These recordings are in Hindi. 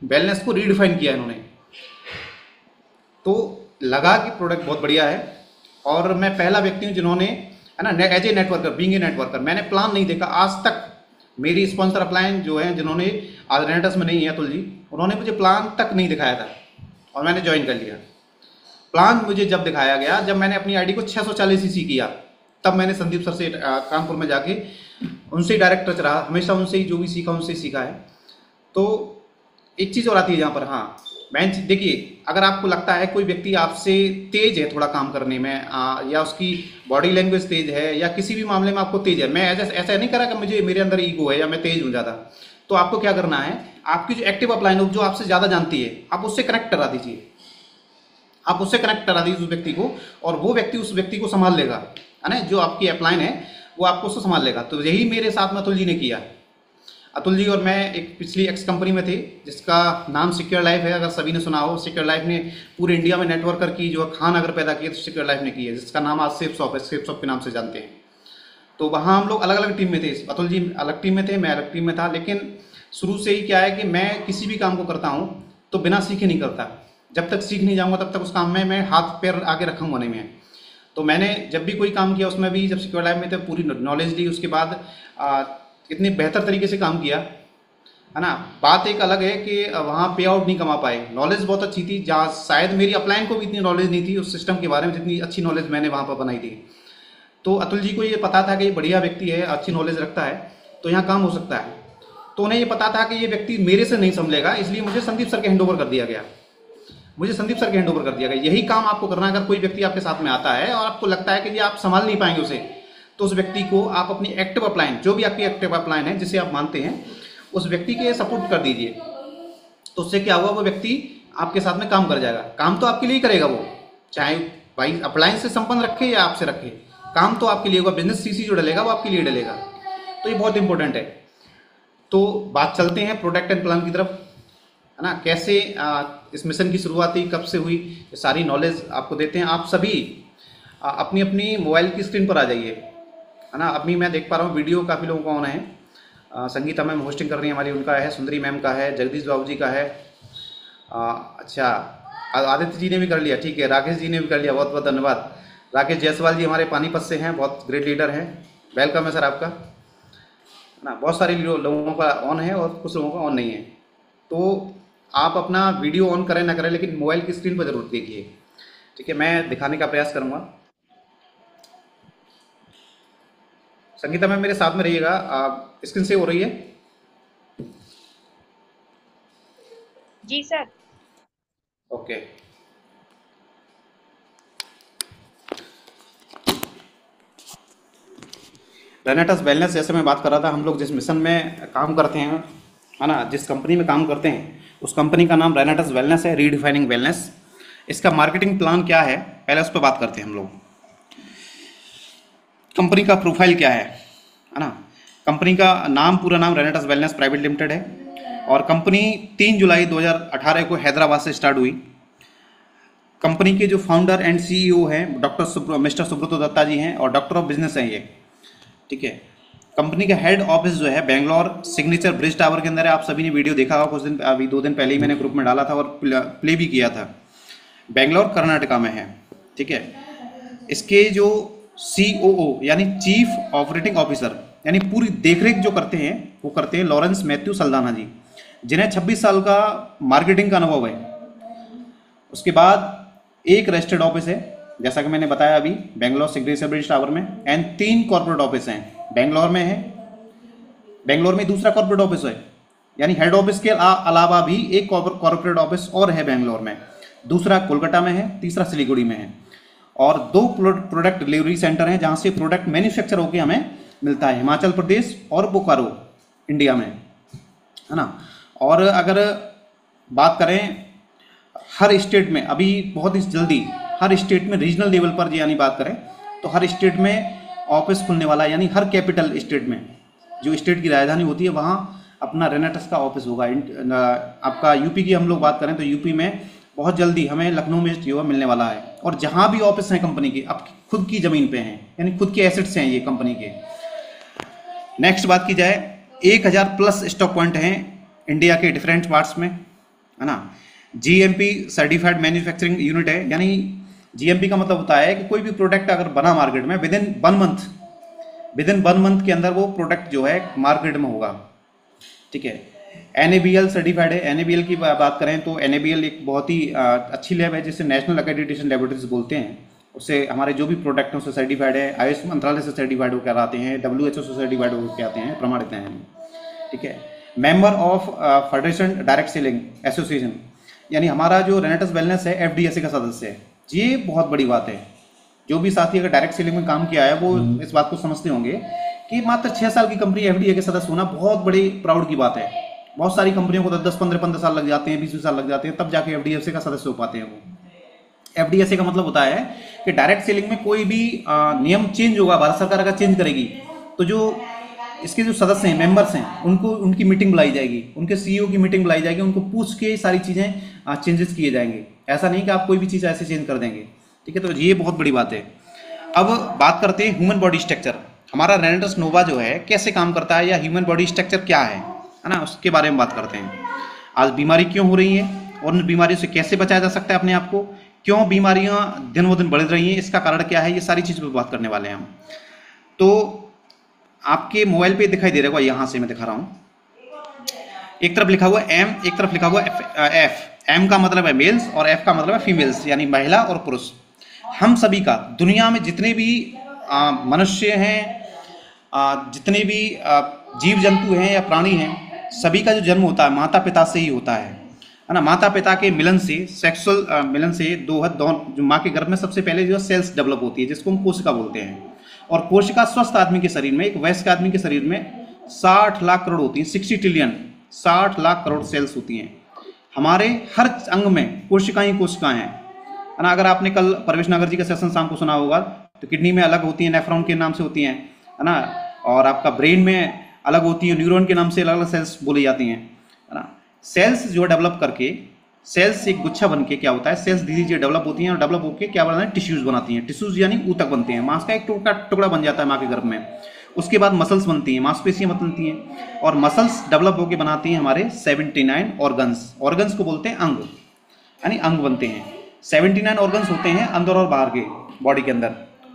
वेलनेस को रीडिफाइन किया इन्होंने। तो लगा कि प्रोडक्ट बहुत बढ़िया है, और मैं पहला व्यक्ति हूँ जिन्होंने, है ना, as a networker, being a networker, मैंने प्लान नहीं देखा आज तक। मेरी स्पॉन्सर अपलाइन जो है, जिन्होंने आज रेनेटस में नहीं है अतुल जी, उन्होंने मुझे प्लान तक नहीं दिखाया था और मैंने ज्वाइन कर लिया। प्लान मुझे जब दिखाया गया, जब मैंने अपनी आईडी को 640 सीसी किया, तब मैंने संदीप सर से कानपुर में जाके उनसे ही डायरेक्ट टच रहा, हमेशा उनसे ही जो भी सीखा उनसे ही सीखा है। तो एक चीज़ और आती है जहाँ पर, हाँ मैं देखिए, अगर आपको लगता है कोई व्यक्ति आपसे तेज है थोड़ा काम करने में, या उसकी बॉडी लैंग्वेज तेज है, या किसी भी मामले में आपको तेज है, मैं ऐसा नहीं करा कि मुझे मेरे अंदर ईगो है या मैं तेज हूँ ज़्यादा, तो आपको क्या करना है, आपकी जो एक्टिव अपलाइन हो, जो आपसे ज़्यादा जानती है, आप उससे कनेक्ट करा दीजिए, आप उससे कनेक्ट करा दीजिए उस व्यक्ति को, और वो व्यक्ति उस व्यक्ति को संभाल लेगा, है ना, जो आपकी अपलाइन है वो आपको उसको संभाल लेगा। तो यही मेरे साथ में अतुल जी ने किया। अतुल जी और मैं एक पिछली एक्स कंपनी में थे जिसका नाम सिक्योर लाइफ है, अगर सभी ने सुना हो। सिक्योर लाइफ ने पूरे इंडिया में नेटवर्कर की जो खान अगर पैदा की है तो सिक्योर लाइफ ने की है, जिसका नाम आज सेफ शॉप है, सेफ शॉप के नाम से जानते हैं। तो वहाँ हम लोग अलग अलग टीम में थे, अतुल जी अलग टीम में थे, मैं अलग टीम में था। लेकिन शुरू से ही क्या है कि मैं किसी भी काम को करता हूँ तो बिना सीखे नहीं करता, जब तक सीख नहीं जाऊँगा तब तक उस काम में मैं हाथ पैर आगे रखूँगा नहीं मैं। तो मैंने जब भी कोई काम किया उसमें भी, जब सिक्योर लाइफ में थे, पूरी नॉलेज ली, उसके बाद इतने बेहतर तरीके से काम किया, है ना। बात एक अलग है कि वहाँ पे आउट नहीं कमा पाए, नॉलेज बहुत अच्छी थी, जहाँ शायद मेरी अपलाइन को भी इतनी नॉलेज नहीं थी उस सिस्टम के बारे में जितनी अच्छी नॉलेज मैंने वहाँ पर बनाई थी। तो अतुल जी को ये पता था कि ये बढ़िया व्यक्ति है, अच्छी नॉलेज रखता है, तो यहाँ काम हो सकता है। तो उन्हें ये पता था कि ये व्यक्ति मेरे से नहीं संभलेगा, इसलिए मुझे संदीप सर के हैंड ओवर कर दिया गया, यही काम आपको करना है। अगर कोई व्यक्ति आपके साथ में आता है और आपको लगता है कि ये आप संभाल नहीं पाएंगे उसे, तो उस व्यक्ति को आप अपनी एक्टिव अपलाइन, जो भी आपकी एक्टिव अपलाइन है जिसे आप मानते हैं, उस व्यक्ति के सपोर्ट कर दीजिए। तो उससे क्या हुआ, वो व्यक्ति आपके साथ में काम कर जाएगा। काम तो आपके लिए ही करेगा वो, चाहे भाई अपलाइन से संबंध रखे या आपसे रखे, काम तो आपके लिए होगा। बिजनेस सीसी जो डलेगा वो आपके लिए डलेगा। तो ये बहुत इंपॉर्टेंट है। तो बात चलते हैं प्रोडक्ट एंड प्लान की तरफ, है ना। कैसे इस मिशन की शुरुआत हुई, कब से हुई, ये सारी नॉलेज आपको देते हैं। आप सभी अपनी अपनी मोबाइल की स्क्रीन पर आ जाइए, है ना। अभी मैं देख पा रहा हूँ वीडियो काफ़ी लोगों का ऑन है। संगीता मैम होस्टिंग कर रही है हमारी, उनका है, सुंदरी मैम का है, जगदीश बाबू जी का है, अच्छा आदित्य जी ने भी कर लिया, ठीक है, राकेश जी ने भी कर लिया, बहुत बहुत धन्यवाद। राकेश जायसवाल जी हमारे पानीपत से हैं, बहुत ग्रेट लीडर हैं, वेलकम है सर आपका, है ना। बहुत सारे लोगों का ऑन है और कुछ लोगों का ऑन नहीं है। तो आप अपना वीडियो ऑन करें ना करें, लेकिन मोबाइल की स्क्रीन पर जरूर देखिए, ठीक है। मैं दिखाने का प्रयास करूँगा। संगीता मैम मेरे साथ में रहिएगा, आप स्क्रीन से हो रही है? जी सर। ओके। रेनेटस वेलनेस, जैसे मैं बात कर रहा था, हम लोग जिस मिशन में काम करते हैं, है ना, जिस कंपनी में काम करते हैं, उस कंपनी का नाम रेनेटस वेलनेस है, रीडिफाइनिंग वेलनेस। इसका मार्केटिंग प्लान क्या है, पहले उस पर बात करते हैं हम लोग। कंपनी का प्रोफाइल क्या है ना। कंपनी का नाम, पूरा नाम रेनेटस वेलनेस प्राइवेट लिमिटेड है, और कंपनी 3 जुलाई 2018 को हैदराबाद से स्टार्ट हुई। कंपनी के जो फाउंडर एंड सीईओ हैं मिस्टर सुब्रतो दत्ता जी हैं, और डॉक्टर ऑफ बिजनेस हैं ये, ठीक है। कंपनी का हेड ऑफिस जो है बेंगलोर सिग्नेचर ब्रिज टावर के अंदर है। आप सभी ने वीडियो देखा होगा, कुछ दिन अभी 2 दिन पहले ही मैंने ग्रुप में डाला था और प्ले भी किया था। बेंगलोर कर्नाटका में है, ठीक है। इसके जो COO यानी चीफ ऑपरेटिंग ऑफिसर, यानी पूरी देखरेख जो करते हैं, वो करते हैं लॉरेंस मैथ्यू सल्दाना जी, जिन्हें 26 साल का मार्केटिंग का अनुभव है। उसके बाद एक रजिस्टर्ड ऑफिस है, जैसा कि मैंने बताया अभी, बेंगलोर सिग्नेचर ब्रिज टावर में, एंड 3 कॉर्पोरेट ऑफिस हैं। बेंगलोर में है, बेंगलोर में दूसरा कॉर्पोरेट ऑफिस है, यानी हेड ऑफिस के अलावा भी एक कॉर्पोरेट ऑफिस और है बेंगलोर में। दूसरा कोलकाता में है, तीसरा सिलीगुड़ी में है, और 2 प्रोडक्ट डिलीवरी सेंटर हैं जहां से प्रोडक्ट मैन्युफैक्चर होकर हमें मिलता है, हिमाचल प्रदेश और बोकारो इंडिया में, है ना। और अगर बात करें हर स्टेट में, अभी बहुत ही जल्दी हर स्टेट में रीजनल लेवल पर यानी बात करें तो हर स्टेट में ऑफिस खुलने वाला, यानी हर कैपिटल स्टेट में, जो स्टेट की राजधानी होती है, वहाँ अपना रेनेटस का ऑफिस होगा। आपका यूपी की हम लोग बात करें तो यूपी में बहुत जल्दी हमें लखनऊ में जो मिलने वाला है, और जहाँ भी ऑफिस हैं कंपनी के, अब खुद की ज़मीन पे हैं, यानी खुद के एसेट्स हैं ये कंपनी के। नेक्स्ट बात की जाए, 1000 प्लस स्टॉक पॉइंट हैं इंडिया के डिफरेंट पार्ट्स में, है ना। जीएमपी सर्टिफाइड मैन्युफैक्चरिंग यूनिट है, यानी जीएमपी का मतलब होता है कि कोई भी प्रोडक्ट अगर बना मार्केट में विद इन 1 मंथ के अंदर वो प्रोडक्ट जो है मार्केट में होगा, ठीक है। NABL सर्टिफाइड है। NABL की बात करें तो NABL एक बहुत ही अच्छी लैब है जिसे नेशनल एक्रेडिटेशन लेबोरेटरीज बोलते हैं। उससे हमारे जो भी प्रोडक्ट हैं उससे सर्टिफाइड है, आयुष मंत्रालय से सर्टिफाइड होकर आते हैं, WHO से सर्टिफाइड होकर आते हैं, प्रमाणित हैं, ठीक है। Member of federation direct selling association, यानी हमारा जो रेनेटस वेलनेस है FDSA का सदस्य है। ये बहुत बड़ी बात है। जो भी साथी अगर डायरेक्ट सेलिंग में काम किया है वो इस बात को समझते होंगे कि मात्र 6 साल की कंपनी FDA के सदस्य होना बहुत बड़ी प्राउड की बात है। बहुत सारी कंपनियों को 10-15 साल लग जाते हैं, 20 साल लग जाते हैं, तब जाके FDSA का सदस्य हो पाते हैं वो। FDSA का मतलब होता है कि डायरेक्ट सेलिंग में कोई भी नियम चेंज होगा, भारत सरकार अगर चेंज करेगी तो जो इसके जो सदस्य हैं, मेंबर्स हैं, उनकी मीटिंग बुलाई जाएगी, उनके CEO की मीटिंग बुलाई जाएगी, उनको पूछ के सारी चीज़ें चेंजेस किए जाएंगे। ऐसा नहीं कि आप कोई भी चीज़ ऐसे चेंज कर देंगे, ठीक है। तो ये बहुत बड़ी बात है। अब बात करते हैं ह्यूमन बॉडी स्ट्रक्चर। हमारा रेनेटस नोवा जो है कैसे काम करता है या ह्यूमन बॉडी स्ट्रक्चर क्या है ना, उसके बारे में बात करते हैं। आज बीमारी क्यों हो रही है और उन बीमारियों से कैसे बचाया जा सकता है अपने आप को, क्यों बीमारियां दिन ब दिन बढ़ रही हैं, इसका कारण क्या है, ये सारी चीज़ पर बात करने वाले हैं हम। तो आपके मोबाइल पे दिखाई दे रहा होगा, यहाँ से मैं दिखा रहा हूँ। एक तरफ लिखा हुआ M, एक तरफ लिखा हुआ F। M का मतलब है मेल्स और F का मतलब है फीमेल्स, यानी महिला और पुरुष। हम सभी का दुनिया में जितने भी मनुष्य हैं, जितने भी जीव जंतु हैं या प्राणी हैं, सभी का जो जन्म होता है माता पिता से ही होता है ना। माता पिता के मिलन से, सेक्सुअल मिलन से जो माँ के गर्भ में सबसे पहले जो सेल्स डेवलप होती है जिसको हम कोशिका बोलते हैं। और कोशिका स्वस्थ आदमी के शरीर में, एक वयस्क आदमी के शरीर में 60 लाख करोड़ होती हैं, 60 ट्रिलियन, 60 लाख करोड़ सेल्स होती हैं। हमारे हर अंग में कोशिकाएं ही कोशिकाएं हैं, है ना। अगर आपने कल परवेश नागर जी का सेशन शाम को सुना होगा तो किडनी में अलग होती है, नेफ्रॉन के नाम से होती हैं, है ना। और आपका ब्रेन में अलग होती है, न्यूरॉन के नाम से अलग अलग सेल्स बोली जाती हैं, है ना। सेल्स जो डेवलप करके, सेल्स से एक गुच्छा बन के क्या होता है, सेल्स धीरे धीरे डेवलप होती हैं और डेवलप होकर क्या बनाती हैं, टिश्यूज बनाती हैं। टिश्यूज यानी ऊतक बनते हैं, मांस का एक टुकड़ा बन जाता है माँ के गर्भ में। उसके बाद मसल्स बनती हैं, मांसपेशियां बनती हैं, और मसल्स डेवलप होकर बनाती हैं हमारे 79 ऑर्गन्स को बोलते हैं अंग, यानी अंग बनते हैं। 79 ऑर्गन्स होते हैं अंदर और बाहर के बॉडी के अंदर।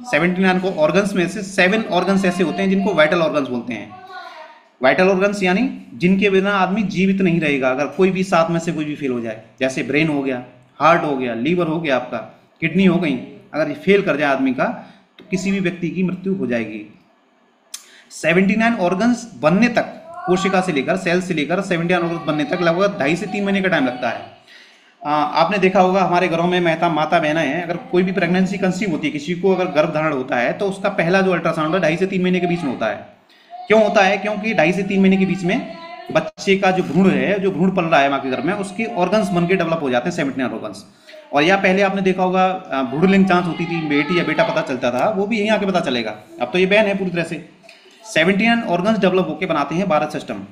79 को ऑर्गन्स में से 7 ऑर्गन्स ऐसे होते हैं जिनको वाइटल ऑर्गन्स बोलते हैं। वाइटल ऑर्गन्स यानी जिनके बिना आदमी जीवित नहीं रहेगा, अगर कोई भी 7 में से कोई भी फेल हो जाए। जैसे ब्रेन हो गया, हार्ट हो गया, लीवर हो गया, आपका किडनी हो गई, अगर ये फेल कर जाए आदमी का तो किसी भी व्यक्ति की मृत्यु हो जाएगी। 79 ऑर्गन्स बनने तक, कोशिका से लेकर, सेल से लेकर 79 ऑर्गन्स बनने तक लगभग 2.5 से 3 महीने का टाइम लगता है। आपने देखा होगा हमारे घरों में माता बहना है, अगर कोई भी प्रेगनेंसी कंसीव होती है, किसी को अगर गर्भ धारण होता है तो उसका पहला जो अल्ट्रासाउंड है 2.5 से 3 महीने के बीच में होता है। क्यों होता है? क्योंकि 2.5 से 3 महीने के बीच में बच्चे का जो भ्रूण है, जो भ्रूण पल रहा है माँ के गर्भ में, उसके ऑर्गन्स बन के डेवलप हो जाते हैं 79 ऑर्गन्स। और या पहले आपने देखा होगा भ्रूणलिंग जांच होती थी, बेटी या बेटा पता चलता था, वो भी यहीं आके पता चलेगा। अब तो ये बहन है पूरी तरह से। 79 ऑर्गन्स डेवलप होकर बनाते हैं 12 सिस्टम।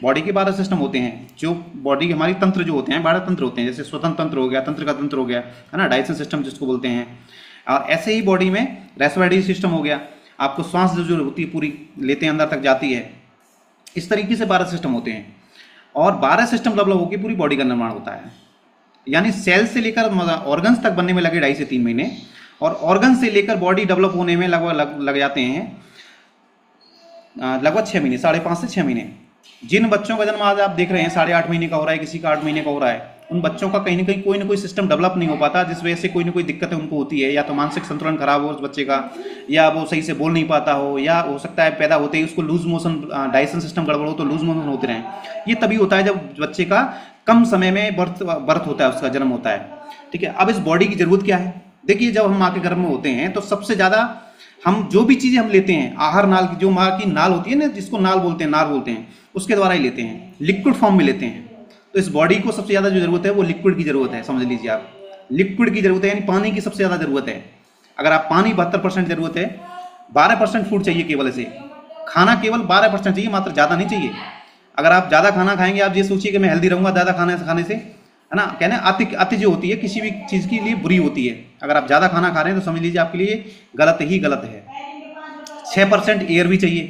बॉडी के 12 सिस्टम होते हैं, जो बॉडी के हमारी तंत्र जो होते हैं 12 तंत्र होते हैं, जैसे स्वतंत्र तंत्र हो गया, तंत्र का तंत्र हो गया, है ना, डाइजेशन सिस्टम जिसको बोलते हैं। और ऐसे ही बॉडी में रेस्पिरेटरी सिस्टम हो गया, आपको सांस जो होती है पूरी लेते हैं अंदर तक जाती है। इस तरीके से 12 सिस्टम होते हैं और 12 सिस्टम डेवलप होकर पूरी बॉडी का निर्माण होता है। यानी सेल से लेकर ऑर्गन्स तक बनने में लगे 2.5 से 3 महीने, और ऑर्गन से लेकर बॉडी डेवलप होने में लगभग लग जाते हैं लगभग 6 महीने, 5.5 से 6 महीने। जिन बच्चों का जन्म आज आप देख रहे हैं 8.5 महीने का हो रहा है, किसी का 8 महीने का हो रहा है, उन बच्चों का कहीं ना कहीं कोई ना कोई सिस्टम डेवलप नहीं हो पाता, जिस वजह से कोई ना कोई दिक्कतें उनको होती है। या तो मानसिक संतुलन खराब हो उस बच्चे का, या वो सही से बोल नहीं पाता हो, या हो सकता है पैदा होते ही उसको लूज मोशन, डाइजेशन सिस्टम गड़बड़ हो तो लूज मोशन होते रहें। ये तभी होता है जब बच्चे का कम समय में बर्थ होता है, उसका जन्म होता है। ठीक है, अब इस बॉडी की जरूरत क्या है? देखिए, जब हम माँ के गर्भ में होते हैं तो सबसे ज्यादा हम जो भी चीजें हम लेते हैं, आहार नाल की, जो माँ की नाल होती है ना, जिसको नाल बोलते हैं, नार बोलते हैं, उसके द्वारा ही लेते हैं, लिक्विड फॉर्म में लेते हैं। तो इस बॉडी को सबसे ज्यादा जो जरूरत है वो लिक्विड की जरूरत है, समझ लीजिए आप, लिक्विड की जरूरत है, यानी पानी की सबसे ज्यादा जरूरत है। अगर आप पानी 72% जरूरत है, 12% फूड चाहिए केवल, इसे खाना केवल 12% चाहिए, मात्र ज्यादा नहीं चाहिए। अगर आप ज्यादा खाना खाएंगे, आप ये सोचिए कि मैं हेल्दी रहूंगा ज्यादा खाने से, है ना, कहना अति जो होती है किसी भी चीज के लिए बुरी होती है। अगर आप ज्यादा खाना खा रहे हैं तो समझ लीजिए आपके लिए गलत ही गलत है। 6% एयर भी चाहिए,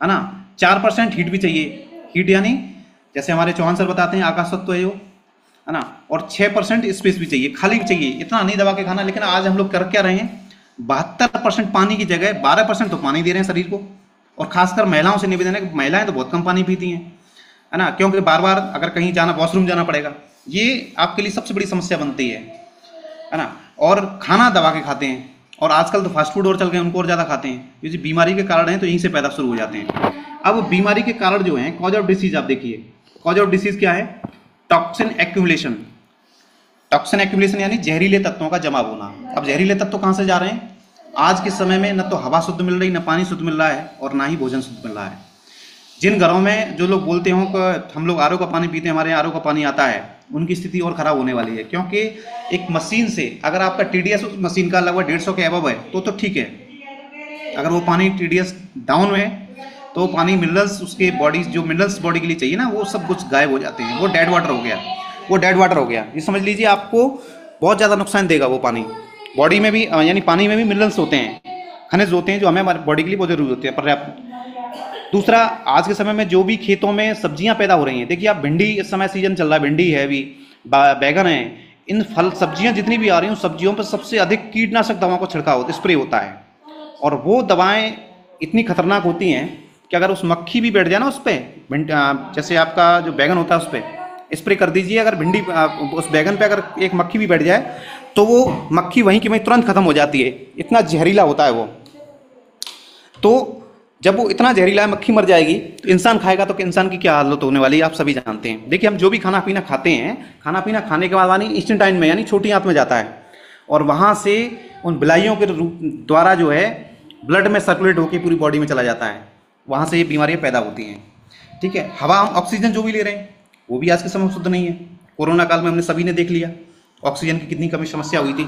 है ना, 4% हीट भी चाहिए। हीट यानी जैसे हमारे चौहान सर बताते हैं आकाश तत्व है जो, है ना, और 6% स्पेस भी चाहिए, खाली भी चाहिए, इतना नहीं दबा के खाना। लेकिन आज हम लोग कर क्या रहे हैं, 72% पानी की जगह 12% तो पानी दे रहे हैं शरीर को। और खासकर महिलाओं से निवेदन है कि महिलाएं तो बहुत कम पानी पीती हैं, है ना, क्योंकि बार बार अगर कहीं जाना, वॉशरूम जाना पड़ेगा, ये आपके लिए सबसे बड़ी समस्या बनती है ना। और खाना दबा के खाते हैं, और आजकल तो फास्ट फूड और चल गए, उनको और ज़्यादा खाते हैं। ये जो बीमारी के कारण हैं तो यहीं से पैदा शुरू हो जाते हैं। अब बीमारी के कारण जो हैं, कॉज ऑफ डिसीज, आप देखिए कॉज ऑफ डिसीज क्या है, टॉक्सिन एक्यूमुलेशन। टॉक्सिन एक्यूमुलेशन यानी जहरीले तत्वों का जमा होना। अब जहरीले तत्व कहाँ से जा रहे हैं, आज के समय में न तो हवा शुद्ध मिल रही, न पानी शुद्ध मिल रहा है, और ना ही भोजन शुद्ध मिल रहा है। जिन घरों में जो लोग बोलते हों कि हम लोग आरओ का पानी पीते हैं, हमारे यहाँ आरओ का पानी आता है, उनकी स्थिति और ख़राब होने वाली है। क्योंकि एक मशीन से अगर आपका टीडीएस उस मशीन का लगभग 150 के अबव है तो ठीक है। अगर वो पानी टीडीएस डाउन में है तो पानी मिनरल्स, उसके बॉडी जो मिनरल्स बॉडी के लिए चाहिए ना, वो सब कुछ गायब हो जाते हैं। वो डेड वाटर हो गया, वो डेड वाटर हो गया। ये समझ लीजिए आपको बहुत ज़्यादा नुकसान देगा वो पानी। बॉडी में भी यानी पानी में भी मिनरल्स होते हैं, खनिज होते हैं, जो हमें हमारी बॉडी के लिए बहुत जरूरी होते हैं, पर्याप्त। दूसरा, आज के समय में जो भी खेतों में सब्जियां पैदा हो रही हैं, देखिए आप भिंडी, इस समय सीजन चल रहा है, भिंडी है, अभी बैगन है, इन फल सब्जियां जितनी भी आ रही हैं, सब्जियों पर सबसे अधिक कीटनाशक दवाओं का छिड़काव होता है, स्प्रे होता है। और वो दवाएं इतनी खतरनाक होती हैं कि अगर उस मक्खी भी बैठ जाए ना उस पर, जैसे आपका जो बैगन होता है उस पर स्प्रे कर दीजिए, अगर भिंडी उस बैगन पे अगर एक मक्खी भी बैठ जाए तो वो मक्खी वहीं की वहीं तुरंत खत्म हो जाती है, इतना जहरीला होता है वो। तो जब वो इतना जहरीला है, मक्खी मर जाएगी तो इंसान खाएगा तो इंसान की क्या हालत होने वाली है आप सभी जानते हैं। देखिए हम जो भी खाना पीना खाते हैं, खाना पीना खाने के बाद यानी इंस्टेंटाइन में, यानी छोटी आंत में जाता है, और वहाँ से उन बिलाइयों के द्वारा जो है ब्लड में सर्कुलेट होकर पूरी बॉडी में चला जाता है, वहाँ से ये बीमारियाँ पैदा होती हैं। ठीक है, हवा, हम ऑक्सीजन जो भी ले रहे हैं वो भी आज के समय शुद्ध नहीं है। कोरोना काल में हमने सभी ने देख लिया ऑक्सीजन की कितनी कमी समस्या हुई थी।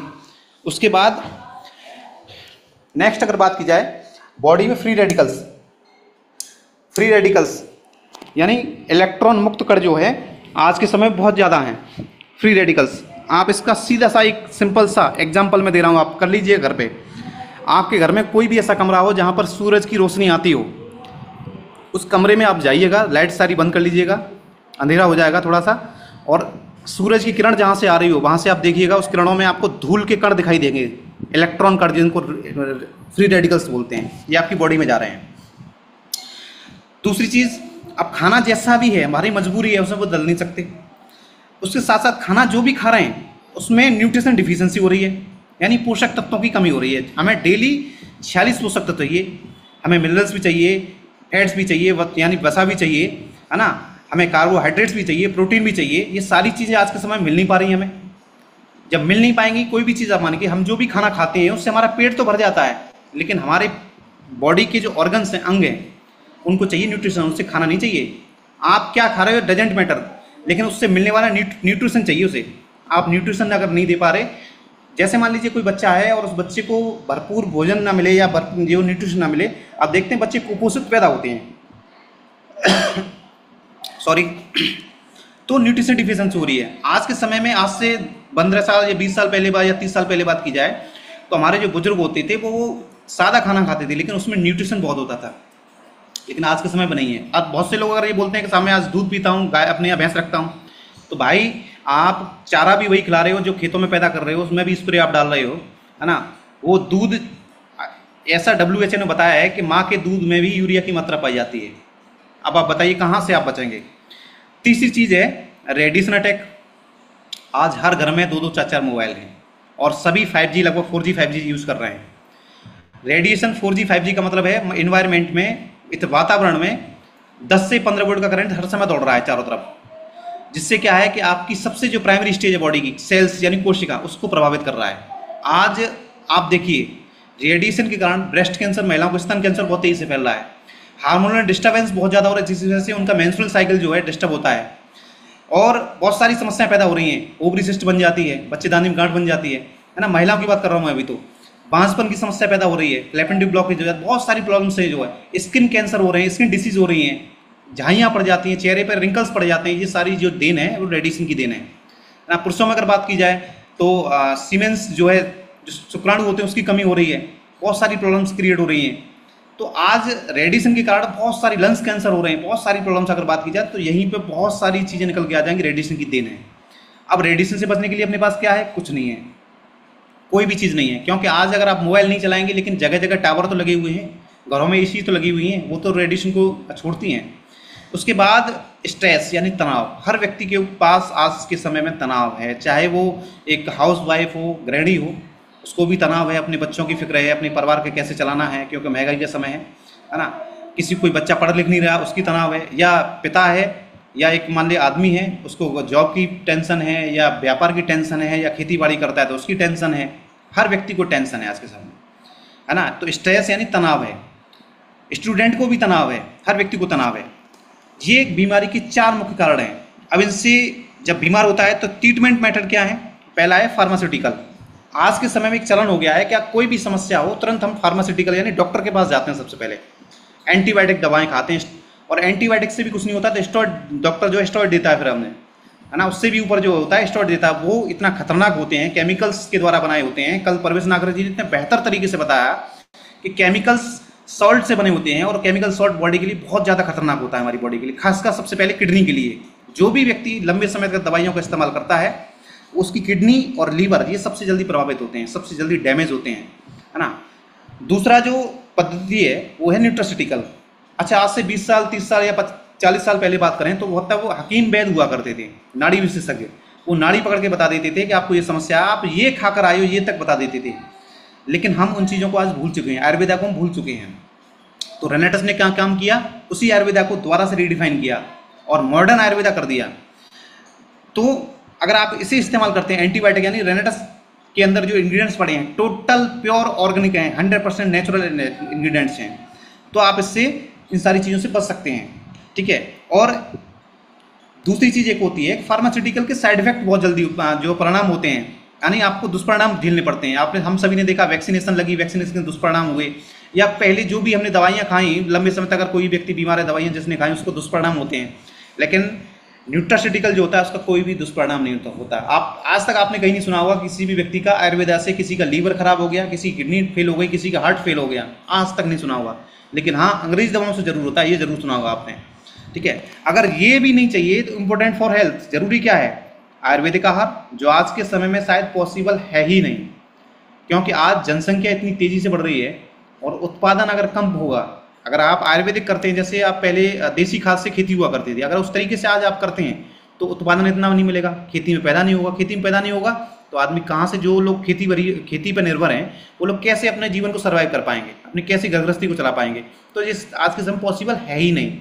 उसके बाद नेक्स्ट अगर बात की जाए, बॉडी में फ्री रेडिकल्स यानी इलेक्ट्रॉन मुक्त कण जो है आज के समय बहुत ज़्यादा हैं, फ्री रेडिकल्स। आप इसका सीधा सा एक सिंपल सा एग्जांपल मैं दे रहा हूँ, आप कर लीजिए घर पे। आपके घर में कोई भी ऐसा कमरा हो जहाँ पर सूरज की रोशनी आती हो, उस कमरे में आप जाइएगा, लाइट सारी बंद कर लीजिएगा, अंधेरा हो जाएगा थोड़ा सा, और सूरज की किरण जहाँ से आ रही हो वहाँ से आप देखिएगा, उस किरणों में आपको धूल के कण दिखाई देंगे, इलेक्ट्रॉन कण, जिनको फ्री रेडिकल्स बोलते हैं, ये आपकी बॉडी में जा रहे हैं। दूसरी चीज़, अब खाना जैसा भी है, हमारी मजबूरी है, उसमें बदल नहीं सकते। उसके साथ साथ खाना जो भी खा रहे हैं उसमें न्यूट्रिशन डिफिशिएंसी हो रही है, यानी पोषक तत्वों की कमी हो रही है। हमें डेली 46 पोषक तत्व चाहिए, हमें मिनरल्स भी चाहिए, फैट्स भी चाहिए, यानी वसा भी चाहिए, है ना, हमें कार्बोहाइड्रेट्स भी चाहिए, प्रोटीन भी चाहिए। ये सारी चीज़ें आज के समय मिल नहीं पा रही हैं हमें। जब मिल नहीं पाएंगी कोई भी चीज़, आप मान के हम जो भी खाना खाते हैं उससे हमारा पेट तो भर जाता है, लेकिन हमारे बॉडी के जो ऑर्गन्स हैं, अंग हैं, उनको चाहिए न्यूट्रिशन, उससे खाना नहीं चाहिए। आप क्या खा रहे हो डजेंट मैटर, लेकिन उससे मिलने वाला न्यूट्रिशन चाहिए उसे। आप न्यूट्रिशन अगर नहीं दे पा रहे, जैसे मान लीजिए कोई बच्चा है और उस बच्चे को भरपूर भोजन ना मिले या जो न्यूट्रिशन ना मिले, आप देखते हैं बच्चे कुपोषित पैदा होते हैं सॉरी तो न्यूट्रिशन डिफिशिएंसी हो रही है आज के समय में। आज से 15 साल या 20 साल पहले बात या 30 साल पहले बात की जाए तो हमारे जो बुजुर्ग होते थे वो सादा खाना खाते थे, लेकिन उसमें न्यूट्रिशन बहुत होता था। लेकिन आज के समय में नहीं है। अब बहुत से लोग अगर ये बोलते हैं कि सामने आज दूध पीता हूँ, गाय अपने यहाँ भैंस रखता हूँ, तो भाई आप चारा भी वही खिला रहे हो जो खेतों में पैदा कर रहे हो, उसमें भी स्प्रे आप डाल रहे हो, है ना। वो दूध, ऐसा WHO ने बताया है कि माँ के दूध में भी यूरिया की मात्रा पाई जाती है। अब आप बताइए कहाँ से आप बचेंगे। तीसरी चीज़ है रेडिएशन अटैक। आज हर घर में 2-2 4-4 मोबाइल हैं और सभी 5G, लगभग 4G 5G यूज़ कर रहे हैं। रेडिएशन 4G 5G का मतलब है इन्वायरमेंट में, वातावरण में 10 से 15 वोल्ट का करंट हर समय दौड़ रहा है चारों तरफ, जिससे क्या है कि आपकी सबसे जो प्राइमरी स्टेज है बॉडी की, सेल्स यानी कोशिका, उसको प्रभावित कर रहा है। आज आप देखिए रेडिएशन के कारण ब्रेस्ट कैंसर, महिलाओं को स्तन कैंसर बहुत तेजी से फैल रहा है। हार्मोनल डिस्टर्बेंस बहुत ज़्यादा हो रहा है, जिसकी वजह से उनका मेंस्ट्रुअल साइकिल जो है डिस्टर्ब होता है और बहुत सारी समस्याएं पैदा हो रही हैं। ओवरी सिस्ट बन जाती है, बच्चेदानी में गांठ बन जाती है ना। महिलाओं की बात कर रहा हूँ मैं अभी, तो बांझपन की समस्या पैदा हो रही है, क्लैपेंडिक ब्लॉकेज जो है, बहुत सारी प्रॉब्लम्स है, जो है स्किन कैंसर हो रहे हैं, स्किन डिसीज हो रही हैं, झाइयाँ पड़ जाती हैं, चेहरे पर रिंकल्स पड़ जाते हैं। ये सारी जो देन है वो रेडिएशन की देन है ना। पुरुषों में अगर बात की जाए तो सीमेंस जो है, जो शुक्राणु होते हैं, उसकी कमी हो रही है, बहुत सारी प्रॉब्लम्स क्रिएट हो रही हैं। तो आज रेडिएशन के कारण बहुत सारी लंग्स कैंसर हो रहे हैं, बहुत सारी प्रॉब्लम्स अगर बात की जाए तो यहीं पे बहुत सारी चीज़ें निकल के आ जाएंगी, रेडिएशन की देन है। अब रेडिएशन से बचने के लिए अपने पास क्या है? कुछ नहीं है, कोई भी चीज़ नहीं है, क्योंकि आज अगर आप मोबाइल नहीं चलाएंगे, लेकिन जगह जगह टावर तो लगे हुए हैं, घरों में एसी तो लगी हुई हैं, वो तो रेडिएशन को छोड़ती हैं। उसके बाद स्ट्रेस यानी तनाव, हर व्यक्ति के पास आज के समय में तनाव है, चाहे वो एक हाउस वाइफ हो, गृहिणी हो, उसको भी तनाव है, अपने बच्चों की फिक्र है, अपने परिवार के कैसे चलाना है, क्योंकि महंगाई का समय है ना। किसी कोई बच्चा पढ़ लिख नहीं रहा, उसकी तनाव है, या पिता है, या एक मान लिया आदमी है, उसको जॉब की टेंशन है, या व्यापार की टेंशन है, या खेती बाड़ी करता है तो उसकी टेंशन है। हर व्यक्ति को टेंशन है आज के समय में, है ना। तो स्ट्रेस यानी तनाव है, स्टूडेंट को भी तनाव है, हर व्यक्ति को तनाव है। ये एक बीमारी के 4 मुख्य कारण हैं। अब इनसे जब बीमार होता है तो ट्रीटमेंट मेथड क्या है? पहला है फार्मास्यूटिकल। आज के समय में एक चलन हो गया है, क्या कोई भी समस्या हो तुरंत हम फार्मास्यूटिकल यानी डॉक्टर के पास जाते हैं। सबसे पहले एंटीबायोटिक दवाएं खाते हैं, और एंटीबायोटिक से भी कुछ नहीं होता तो स्टेरॉइड, डॉक्टर जो स्टेरॉइड देता है फिर हमने, है ना, उससे भी ऊपर जो होता है स्टेरॉइड देता है, वो इतना खतरनाक होते हैं, केमिकल्स के द्वारा बनाए होते हैं। कल परवेश नागर जी ने इतने बेहतर तरीके से बताया कि केमिकल्स सॉल्ट से बने होते हैं, और केमिकल सॉल्ट बॉडी के लिए बहुत ज़्यादा खतरनाक होता है, हमारी बॉडी के लिए, खासकर सबसे पहले किडनी के लिए। जो भी व्यक्ति लंबे समय तक दवाइयों का इस्तेमाल करता है, उसकी किडनी और लीवर ये सबसे जल्दी प्रभावित होते हैं, सबसे जल्दी डैमेज होते हैं, है ना। दूसरा जो पद्धति है वो है न्यूट्रास्यूटिकल। अच्छा, आज से 20 साल 30 साल या 40 साल पहले बात करें तो वो हकीम वैद्य हुआ करते थे, नाड़ी विशेषज्ञ। वो नाड़ी पकड़ के बता देते थे कि आपको ये समस्या है, आप ये खाकर आए हो, ये तक बता देते थे। लेकिन हम उन चीज़ों को आज भूल चुके हैं, आयुर्वेदा को हम भूल चुके हैं। तो रेनेटस ने क्या काम किया? उसी आयुर्वेदा को दोबारा से रीडिफाइन किया और मॉडर्न आयुर्वेदा कर दिया। तो अगर आप इसे इस्तेमाल करते हैं, एंटीबायोटिक यानी रेनेटस के अंदर जो इंग्रेडिएंट्स पड़े हैं टोटल प्योर ऑर्गेनिक हैं, 100% नेचुरल इंग्रेडिएंट्स हैं, तो आप इससे इन सारी चीज़ों से बच सकते हैं, ठीक है। और दूसरी चीज़ एक होती है, फार्मास्यूटिकल के साइड इफेक्ट बहुत जल्दी जो परिणाम होते हैं, यानी आपको दुष्परिणाम झेलने पड़ते हैं। आपने हम सभी ने देखा, वैक्सीनेशन लगी, वैक्सीनेशन के दुष्परिणाम हुए, या पहले जो भी हमने दवाइयाँ खाई लंबे समय तक, अगर कोई व्यक्ति बीमार है, दवाइयाँ जिसने खाई उसको दुष्परिणाम होते हैं। लेकिन न्यूट्रास्यूटिकल जो होता है उसका कोई भी दुष्परिणाम नहीं होता। आप आज तक आपने कहीं नहीं सुना होगा किसी भी व्यक्ति का आयुर्वेदा से किसी का लीवर खराब हो गया, किसी की किडनी फेल हो गई, किसी का हार्ट फेल हो गया, आज तक नहीं सुना होगा। लेकिन हाँ, अंग्रेजी दवाओं से जरूर होता है, ये जरूर सुना होगा आपने, ठीक है। अगर ये भी नहीं चाहिए तो इम्पोर्टेंट फॉर हेल्थ जरूरी क्या है? आयुर्वेदिक आहार, जो आज के समय में शायद पॉसिबल है ही नहीं, क्योंकि आज जनसंख्या इतनी तेजी से बढ़ रही है और उत्पादन अगर कम होगा, अगर आप आयुर्वेदिक करते हैं, जैसे आप पहले देसी खाद से खेती हुआ करती थी, अगर उस तरीके से आज आप करते हैं तो उत्पादन इतना नहीं मिलेगा, खेती में पैदा नहीं होगा। खेती में पैदा नहीं होगा तो आदमी कहाँ से, जो लोग खेती पर निर्भर हैं वो लोग कैसे अपने जीवन को सर्वाइव कर पाएंगे, अपनी कैसे घर गृहस्थी को चला पाएंगे? तो इस आज के समय पॉसिबल है ही नहीं।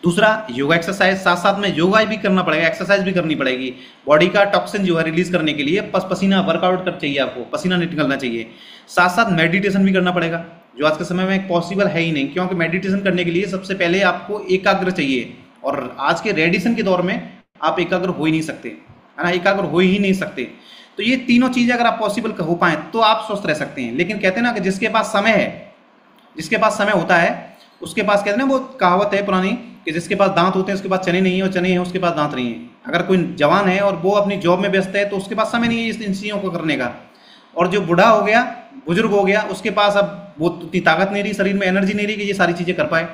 दूसरा, योगा एक्सरसाइज, साथ साथ में योगा भी करना पड़ेगा, एक्सरसाइज भी करनी पड़ेगी, बॉडी का टॉक्सिन जो है रिलीज करने के लिए पसीना वर्कआउट कर चाहिए, आपको पसीना निकलना चाहिए। साथ साथ मेडिटेशन भी करना पड़ेगा, जो आज के समय में पॉसिबल है ही नहीं, क्योंकि मेडिटेशन करने के लिए सबसे पहले आपको एकाग्र चाहिए, और आज के रेडिएशन के दौर में आप एकाग्र हो ही नहीं सकते, है ना, एकाग्र हो ही नहीं सकते। तो ये तीनों चीज़ें अगर आप पॉसिबल हो पाएँ तो आप स्वस्थ रह सकते हैं। लेकिन कहते हैं ना कि जिसके पास समय है, जिसके पास समय होता है उसके पास, कहते हैं ना वो कहावत है पुरानी कि जिसके पास दांत होते हैं उसके पास चने नहीं है, और चने हैं उसके पास दांत नहीं है। अगर कोई जवान है और वो अपनी जॉब में व्यस्त है तो उसके पास समय नहीं है इन चीज़ों को करने का, और जो बूढ़ा हो गया, बुजुर्ग हो गया, उसके पास अब वो इतनी ताकत नहीं रही, शरीर में एनर्जी नहीं रही कि ये सारी चीज़ें कर पाए,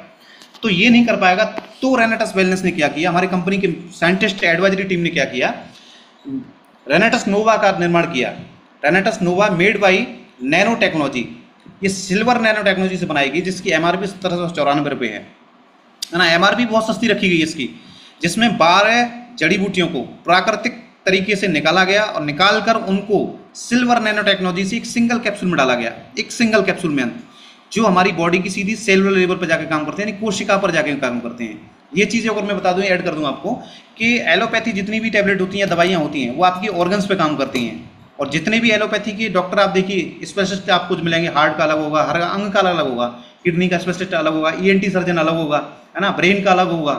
तो ये नहीं कर पाएगा। तो रेनेटस वेलनेस ने क्या किया, हमारी कंपनी के साइंटिस्ट एडवाइजरी टीम ने क्या किया, रेनेटस नोवा का निर्माण किया। रेनेटस नोवा मेड बाई नैनो टेक्नोलॉजी, ये सिल्वर नैनो टेक्नोलॉजी से बनाई गई, जिसकी MRP 1794 रुपये है ना। MRP बहुत सस्ती रखी गई इसकी, जिसमें 12 जड़ी बूटियों को प्राकृतिक तरीके से निकाला गया और निकाल कर उनको सिल्वर नैनो टेक्नोलॉजी से एक सिंगल कैप्सूल में डाला गया, एक सिंगल कैप्सूल में, जो हमारी बॉडी की सीधी सेलुलर लेवल पर जाकर काम करते हैं, यानी कोशिका पर जाकर काम करते हैं। ये चीज़ें अगर मैं बता दूं, ऐड कर दूं आपको कि एलोपैथी जितनी भी टैबलेट होती हैं, दवाइयाँ होती हैं, वो आपकी ऑर्गन्स पे काम करती हैं। और जितने भी एलोपैथी के डॉक्टर आप देखिए, स्पेशलिस्ट आपको मिलेंगे, हार्ट का अलग होगा, हर अंग का अलग होगा, किडनी का स्पेशलिस्ट अलग होगा, ENT सर्जन अलग होगा, है ना, ब्रेन का अलग होगा,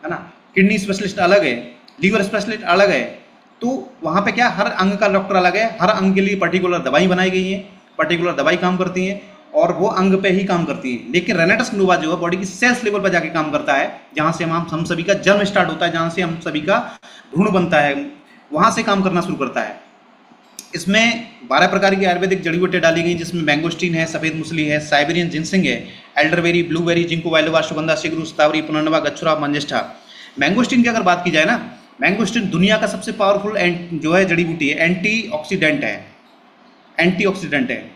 है ना, किडनी स्पेशलिस्ट अलग है, लीवर स्पेशलिस्ट अलग है। तो वहाँ पे क्या, हर अंग का डॉक्टर अलग है, हर अंग के लिए पर्टिकुलर दवाई बनाई गई है, पर्टिकुलर दवाई काम करती है और वो अंग पे ही काम करती है। लेकिन रेनेटस नोवा जो है बॉडी की सेल्स लेवल पर जाके काम करता है, जहाँ से हम सभी का जन्म स्टार्ट होता है, जहाँ से हम सभी का भ्रूण बनता है, वहाँ से काम करना शुरू करता है। इसमें 12 प्रकार की आयुर्वेदिक जड़ी बूटियाँ डाली गई, जिसमें मैंगोस्टीन है, सफ़ेद मूसली है, साइबेरियन जिनसिंग है, एल्डरबेरी, ब्लूबेरी, जिंको बाइलोबा, सुगंधा, शिगरू, स्तावरी, पुनर्नवा, गच्छुरा, मंजिष्ठा। मैंगोस्टीन की अगर बात की जाए ना, मैंगोस्टीन दुनिया का सबसे पावरफुल जो है जड़ी बूटी है, एंटीऑक्सीडेंट है, एंटीऑक्सीडेंट है।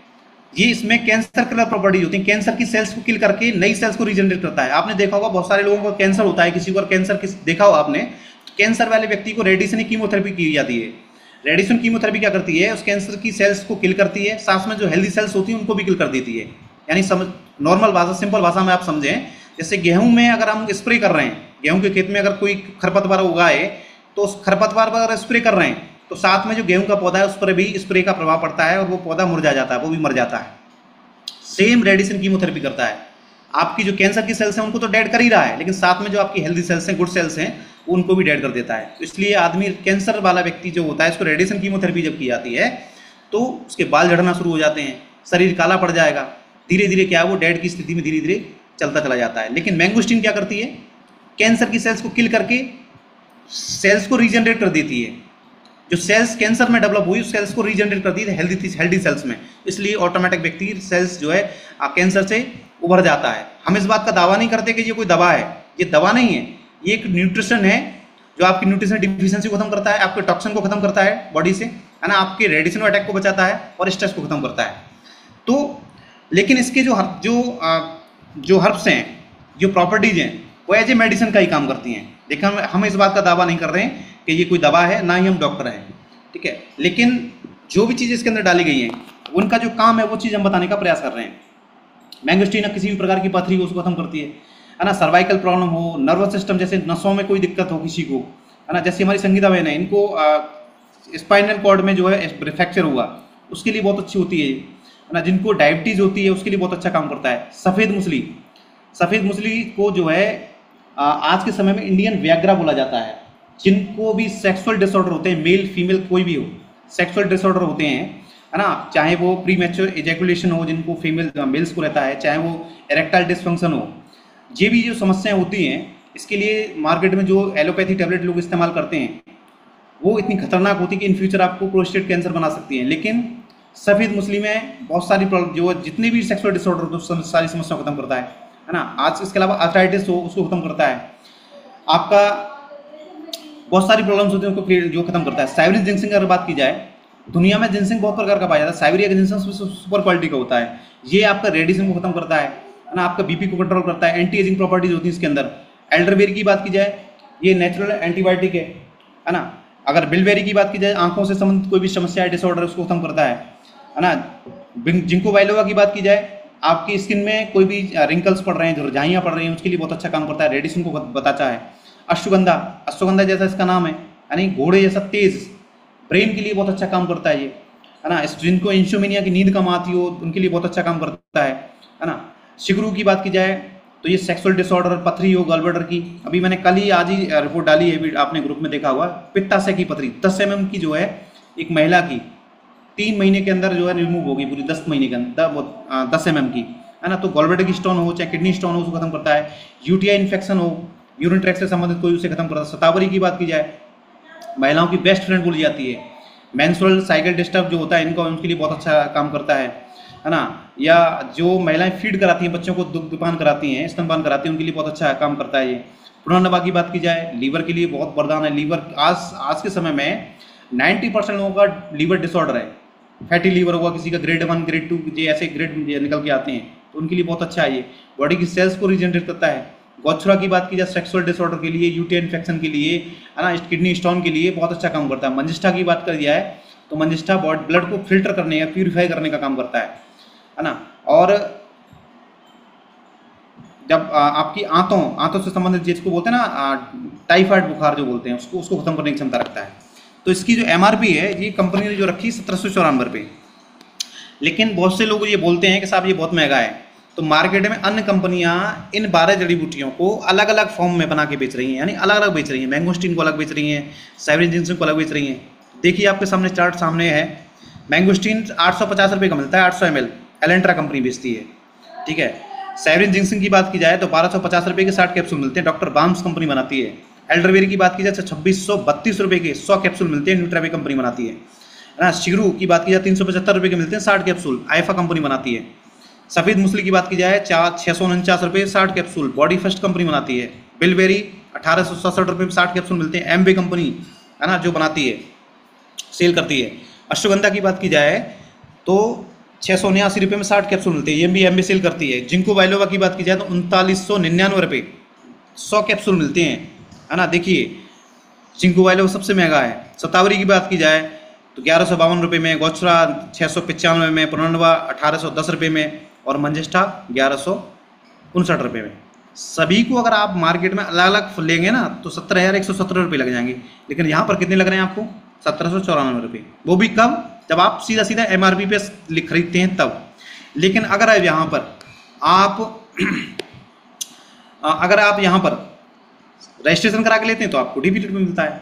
ये इसमें कैंसर किलर प्रॉपर्टीज होती है, कैंसर की सेल्स को किल करके नई सेल्स को रीजनरेट करता है। आपने देखा होगा बहुत सारे लोगों को कैंसर होता है, किसी को कैंसर देखा हो आपने, कैंसर वाले व्यक्ति को रेडिएशन कीमोथेरेपी की जाती है। रेडिएशन कीमोथेरेपी क्या करती है, उस कैंसर की सेल्स को किल करती है, साथ में जो हेल्दी सेल्स होती हैं उनको भी किल कर देती है। यानी नॉर्मल भाषा, सिंपल भाषा में आप समझें, जैसे गेहूं में अगर हम स्प्रे कर रहे हैं, गेहूं के खेत में अगर कोई खरपतवार उगाए तो उस खरपतवार पर अगर स्प्रे कर रहे हैं तो साथ में जो गेहूं का पौधा है उस पर भी स्प्रे का प्रभाव पड़ता है और वो पौधा मुरझा जाता है, वो भी मर जाता है। सेम रेडिएशन कीमोथेरेपी करता है। आपकी जो कैंसर की सेल्स हैं उनको तो डेड कर ही रहा है, लेकिन साथ में जो आपकी हेल्दी सेल्स हैं, गुड सेल्स हैं, उनको भी डेड कर देता है। तो इसलिए आदमी, कैंसर वाला व्यक्ति जो होता है, इसको रेडिएशन कीमोथेरेपी जब की जाती है तो उसके बाल झड़ना शुरू हो जाते हैं, शरीर काला पड़ जाएगा, धीरे धीरे क्या है वो डेड की स्थिति में धीरे धीरे चलता चला जाता है। लेकिन मैंगोस्टीन क्या करती है, कैंसर की सेल्स को किल करके सेल्स को रीजनरेट कर देती है। जो सेल्स कैंसर में डेवलप हुई उस सेल्स को रीजनरेट कर दी है हेल्दी सेल्स में, इसलिए ऑटोमेटिक व्यक्ति सेल्स जो है कैंसर से उभर जाता है। हम इस बात का दावा नहीं करते कि ये कोई दवा है, ये दवा नहीं है, ये एक न्यूट्रिशन है जो आपकी न्यूट्रिशन डिफिशिएंसी को खत्म करता है, आपके टॉक्सिन को खत्म करता है बॉडी से, है ना, आपके रेडिएशन अटैक को बचाता है और स्ट्रेस को खत्म करता है। तो लेकिन इसके जो हर्ब्स हैं, जो प्रॉपर्टीज हैं, वो एज ए मेडिसिन का ही काम करती हैं। देखिए हम इस बात का दावा नहीं कर रहे हैं कि ये कोई दवा है, ना ही हम डॉक्टर हैं, ठीक है, लेकिन जो भी चीज़ इसके अंदर डाली गई हैं उनका जो काम है वो चीज़ हम बताने का प्रयास कर रहे हैं। मैंगोस्टीन किसी भी प्रकार की पथरी को उसको खत्म करती है ना, सर्वाइकल प्रॉब्लम हो, नर्वस सिस्टम जैसे नसों में कोई दिक्कत हो किसी को, है ना, जैसे हमारी संगीता बहन है, इनको स्पाइनल कॉर्ड में जो है फ्रैक्चर हुआ उसके लिए बहुत अच्छी होती है ना, जिनको डायबिटीज़ होती है उसके लिए बहुत अच्छा काम करता है। सफ़ेद मूसली को जो है आज के समय में इंडियन व्याग्रा बोला जाता है। जिनको भी सेक्सुअल डिसऑर्डर होते हैं, मेल फीमेल कोई भी हो, सेक्सुअल डिसऑर्डर होते हैं, है ना, चाहे वो प्री मैच्योर एजैकुलेशन हो जिनको फीमेल मेल्स को रहता है, चाहे वो इरेक्टाइल डिसफंक्शन हो, ये भी जो समस्याएं होती हैं, इसके लिए मार्केट में जो एलोपैथी टैबलेट लोग इस्तेमाल करते हैं वो इतनी खतरनाक होती है कि इन फ्यूचर आपको प्रोस्टेट कैंसर बना सकती हैं। लेकिन सफ़ेद मूसली में बहुत सारी प्रॉब्लम, जो जितनी भी सेक्सुअल डिसऑर्डर होते हैं सारी समस्याओं को खत्म करता है ना। आज इसके अलावा आर्थराइटिस हो उसको खत्म करता है, आपका बहुत सारी प्रॉब्लम्स होती हैं उनको जो खत्म करता है। साइवरी जिंक्सिंग अगर बात की जाए, दुनिया में जिंक्सिंग बहुत प्रकार का पाया जाता है, साइवरिया का जिंक्सिंग सुपर क्वालिटी का होता है। ये आपका रेडिएशन को खत्म करता है ना, आपका बीपी को कंट्रोल करता है, एंटी एजिंग प्रॉपर्टीज होती है इसके अंदर। एल्डरबेरी की बात की जाए, ये नेचुरल एंटीबायोटिक है ना। अगर बिलबेरी की बात की जाए, आंखों से संबंधित कोई भी समस्या है, डिसऑर्डर, उसको खत्म करता है ना। जिंको बाइलोवा की बात की जाए, आपकी स्किन में कोई भी रिंकल्स पड़ रहे हैं, झुरझाइयाँ पड़ रही हैं, उसके लिए बहुत अच्छा काम करता है, रेडिएशन को बताता है। अश्वगंधा जैसा इसका नाम है, यानी घोड़े जैसा तेज, ब्रेन के लिए बहुत अच्छा काम करता है ये, है ना। जिनको इंसोमेनिया की नींद कम आती हो उनके लिए बहुत अच्छा काम करता है ना। शिगरू की बात की जाए तो ये सेक्सुअल डिसऑर्डर, पथरी हो गॉलब्लैडर की, अभी मैंने कल ही आज ही रिपोर्ट डाली है, आपने ग्रुप में देखा हुआ, पित्ताशय की पथरी 10 mm की जो है एक महिला की 3 महीने के अंदर जो है रिमूव होगी पूरी, 10 महीने के अंदर 10 mm की, है ना। तो गॉलब्लैडर की स्टोन हो चाहे किडनी स्टोन हो उसको खत्म करता है। यूटीआई इन्फेक्शन हो, यूरिन ट्रैक्ट से संबंधित कोई उसे खत्म करता है। शतावरी की बात की जाए, महिलाओं की बेस्ट फ्रेंड बोली जाती है। मेंस्ट्रुअल साइकिल डिस्टर्ब जो होता है इनको, उनके लिए बहुत अच्छा काम करता है ना। या जो महिलाएं फीड कराती हैं बच्चों को, दुग्धपान कराती हैं, स्तनपान कराती हैं, उनके लिए बहुत अच्छा काम करता है ये। पुनर्नवा की बात की जाए, लीवर के लिए बहुत वरदान है। लीवर आज के समय में 90% लोगों का लीवर डिसऑर्डर है, फैटी लीवर हुआ किसी का, ग्रेड 1 ग्रेड 2 ये ऐसे ग्रेड निकल के आते हैं, तो उनके लिए बहुत अच्छा है ये। बॉडी की सेल्स को रीजनरेट करता है। गोछरा की बात की जाए, सेक्सुअल डिसऑर्डर के लिए, यूटीआई इन्फेक्शन के लिए, है ना, किडनी स्टोन के लिए बहुत अच्छा काम करता है। मंजिष्ठा की बात कर दिया है तो मंजिष्ठा ब्लड को फिल्टर करने या प्यूरिफाई करने का काम करता है ना। और जब आपकी आंतों से संबंधित जिसको बोलते हैं ना टाइफाइड बुखार जो बोलते हैं, उसको खत्म करने की क्षमता रखता है। तो इसकी जो MRP है ये कंपनी ने जो रखी 1794 रुपये। लेकिन बहुत से लोग ये बोलते हैं कि साहब ये बहुत महंगा है, तो मार्केट में अन्य कंपनियां इन 12 जड़ी बूटियों को अलग अलग फॉर्म में बना के बेच रही हैं, यानी अलग अलग बेच रही हैं। मैंगोस्टीन को अलग बेच रही हैं, साइवरिन जिंक्सिंग को अलग बेच रही हैं। देखिए आपके सामने चार्ट सामने है, मैंगोस्टीन 850 रुपये का मिलता है, 800 ml एलेंट्रा कंपनी बेचती है, ठीक है। साइवरिन जिंक्सिंग की बात की जाए तो 1250 रुपये के 60 कैप्सूल मिलते हैं, डॉक्टर बाम्स कंपनी बनाती है। एल्डरवेरी की बात की जाए तो 2632 रुपये के 100 कैप्सूल मिलते हैं, न्यूट्रावे कंपनी बनाती है ना। शिगरू की बात की जाए 375 रुपये के मिलते हैं, 60 कैप्सूल, आइफा कंपनी बनाती है। सफ़ेद मूसली की बात की जाए 649 रुपये 60 कैप्सूल, बॉडी फर्स्ट कंपनी बनाती है। बिलबेरी 1867 रुपये में 60 कैप्सूल मिलते हैं। एमवे कंपनी है ना जो बनाती है, सेल करती है। अश्वगंधा की बात की जाए तो 679 रुपये में 60 कैप्सूल मिलते हैं, ये भी एमवे सेल करती है। जिंको बाइलोवा की बात की जाए तो 3999 रुपये 100 कैप्सूल मिलते हैं, है ना। देखिए जिंको बाइलोवा सबसे महंगा है। शतावरी की बात की जाए तो 1152 रुपये में, गोचरा 695 में, पुनर्नवा 1810 रुपये में और मंजिष्ठा 1159 रुपये में। सभी को अगर आप मार्केट में अलग अलग लेंगे ना तो 17,117 रुपये लग जाएंगे, लेकिन यहाँ पर कितने लग रहे हैं आपको? 1794 रुपये। वो भी कब? जब आप सीधा सीधा MRP पे खरीदते हैं तब। लेकिन अगर आप यहाँ पर अगर आप यहाँ पर रजिस्ट्रेशन करा के लेते हैं तो आपको DP में मिलता है।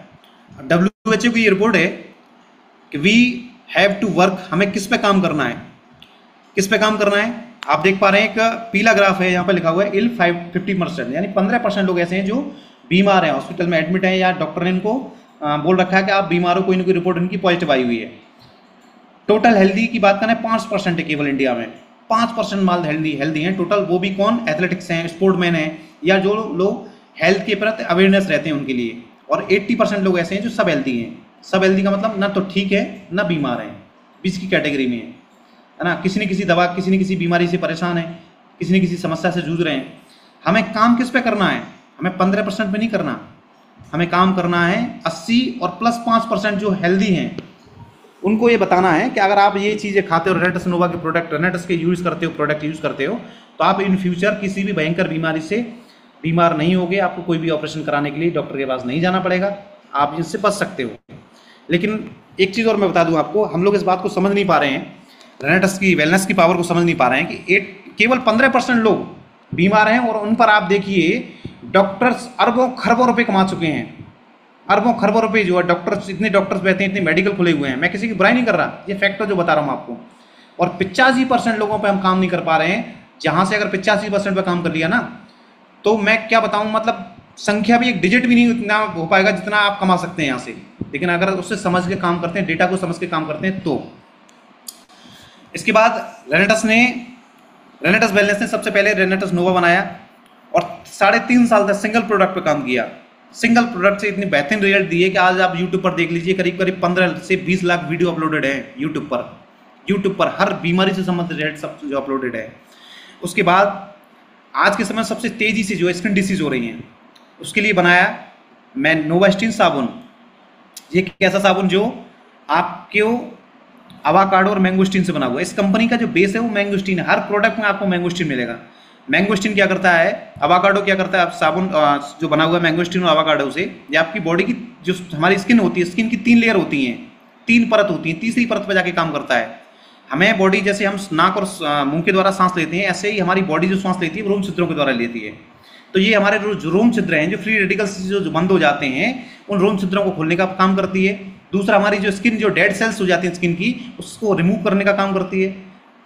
WHO की ये रिपोर्ट है कि वी हैव टू वर्क, हमें किस पे काम करना है, किस पे काम करना है। आप देख पा रहे हैं एक पीला ग्राफ है, यहाँ पे लिखा हुआ है इल 50%, यानी 15% लोग ऐसे हैं जो बीमार हैं, हॉस्पिटल में एडमिट हैं, या डॉक्टर ने इनको बोल रखा है कि आप बीमार हो, कोई ना कोई रिपोर्ट इनकी पॉजिटिव आई हुई है। टोटल हेल्दी की बात करें 5% है केवल इंडिया में, 5% माल हेल्दी हैं टोटल। वो भी कौन? एथलेटिक्स हैं, स्पोर्टमैन हैं, या जो लोग हेल्थ के प्रति अवेयरनेस रहते हैं उनके लिए। और 80% लोग ऐसे हैं जो सब हेल्दी हैं। सब हेल्दी का मतलब ना तो ठीक है ना बीमार हैं, बीच की कैटेगरी में है ना। किसी न किसी दवा, किसी न किसी बीमारी से परेशान है, किसी न किसी समस्या से जूझ रहे हैं। हमें काम किस पे करना है? हमें 15% पे नहीं करना, हमें काम करना है 80 और प्लस 5% जो हेल्दी हैं उनको ये बताना है कि अगर आप ये चीज़ें खाते हो, रेनेटस नोवा के प्रोडक्ट, रेनेटस के यूज़ करते हो, प्रोडक्ट यूज़ करते हो, तो आप इन फ्यूचर किसी भी भयंकर बीमारी से बीमार नहीं होगे। आपको कोई भी ऑपरेशन कराने के लिए डॉक्टर के पास नहीं जाना पड़ेगा, आप इससे बच सकते हो। लेकिन एक चीज़ और मैं बता दूं आपको, हम लोग इस बात को समझ नहीं पा रहे हैं, रेनेटस की वेलनेस की पावर को समझ नहीं पा रहे हैं कि केवल 15% लोग बीमार हैं और उन पर आप देखिए डॉक्टर्स अरबों खरबों रुपए कमा चुके हैं। अरबों खरबों रुपए जो है डॉक्टर्स, इतने डॉक्टर्स बैठे हैं, इतने मेडिकल खुले हुए हैं। मैं किसी की बुराई नहीं कर रहा, ये फैक्टर जो बता रहा हूँ आपको। और 85% लोगों पे हम काम नहीं कर पा रहे हैं, जहाँ से अगर 85% पे काम कर लिया ना तो मैं क्या बताऊँ, मतलब संख्या भी एक डिजिट भी नहीं इतना हो पाएगा जितना आप कमा सकते हैं यहाँ से। लेकिन अगर उससे समझ के काम करते हैं, डेटा को समझ के काम करते हैं तो। इसके बाद रेनेटस वेलनेस ने सबसे पहले रेनेटस नोवा बनाया और 3.5 साल तक सिंगल प्रोडक्ट पे काम किया। सिंगल प्रोडक्ट से इतनी बेहतरीन रिजल्ट दिए कि आज आप यूट्यूब पर देख लीजिए, करीब करीब 15 से 20 लाख वीडियो अपलोडेड है यूट्यूब पर हर बीमारी से संबंधित रिजल्ट सब जो अपलोडेड है। उसके बाद आज के समय सबसे तेजी से जो स्किन डिसीज हो रही हैं उसके लिए बनाया मैं नोवास्टिन साबुन। ये कैसा साबुन जो आपको अवाकाडो और मैंगोस्टीन से बना हुआ है। इस कंपनी का जो बेस है वो मैंगोस्टीन है, हर प्रोडक्ट में आपको मैंगोस्टीन मिलेगा। मैंगोस्टीन क्या करता है, अवाकाडो क्या करता है, आप साबुन जो बना हुआ है मैंगोस्टीन और अवाकाडो से, ये आपकी बॉडी की जो हमारी स्किन होती है, स्किन की 3 लेयर होती हैं, 3 परत होती हैं, तीसरी परत पर जाके काम करता है। हमें बॉडी जैसे हम नाक और मुंह के द्वारा सांस लेते हैं, ऐसे ही हमारी बॉडी जो सांस लेती है रोम छिद्रों के द्वारा लेती है। तो ये हमारे जो रोम छिद्र हैं, जो फ्री रेडिकल्स जो बंद हो जाते हैं, उन रोम छिद्रों को खोलने का काम करती है। दूसरा, हमारी जो स्किन जो डेड सेल्स हो जाती हैं स्किन की, उसको रिमूव करने का काम करती है।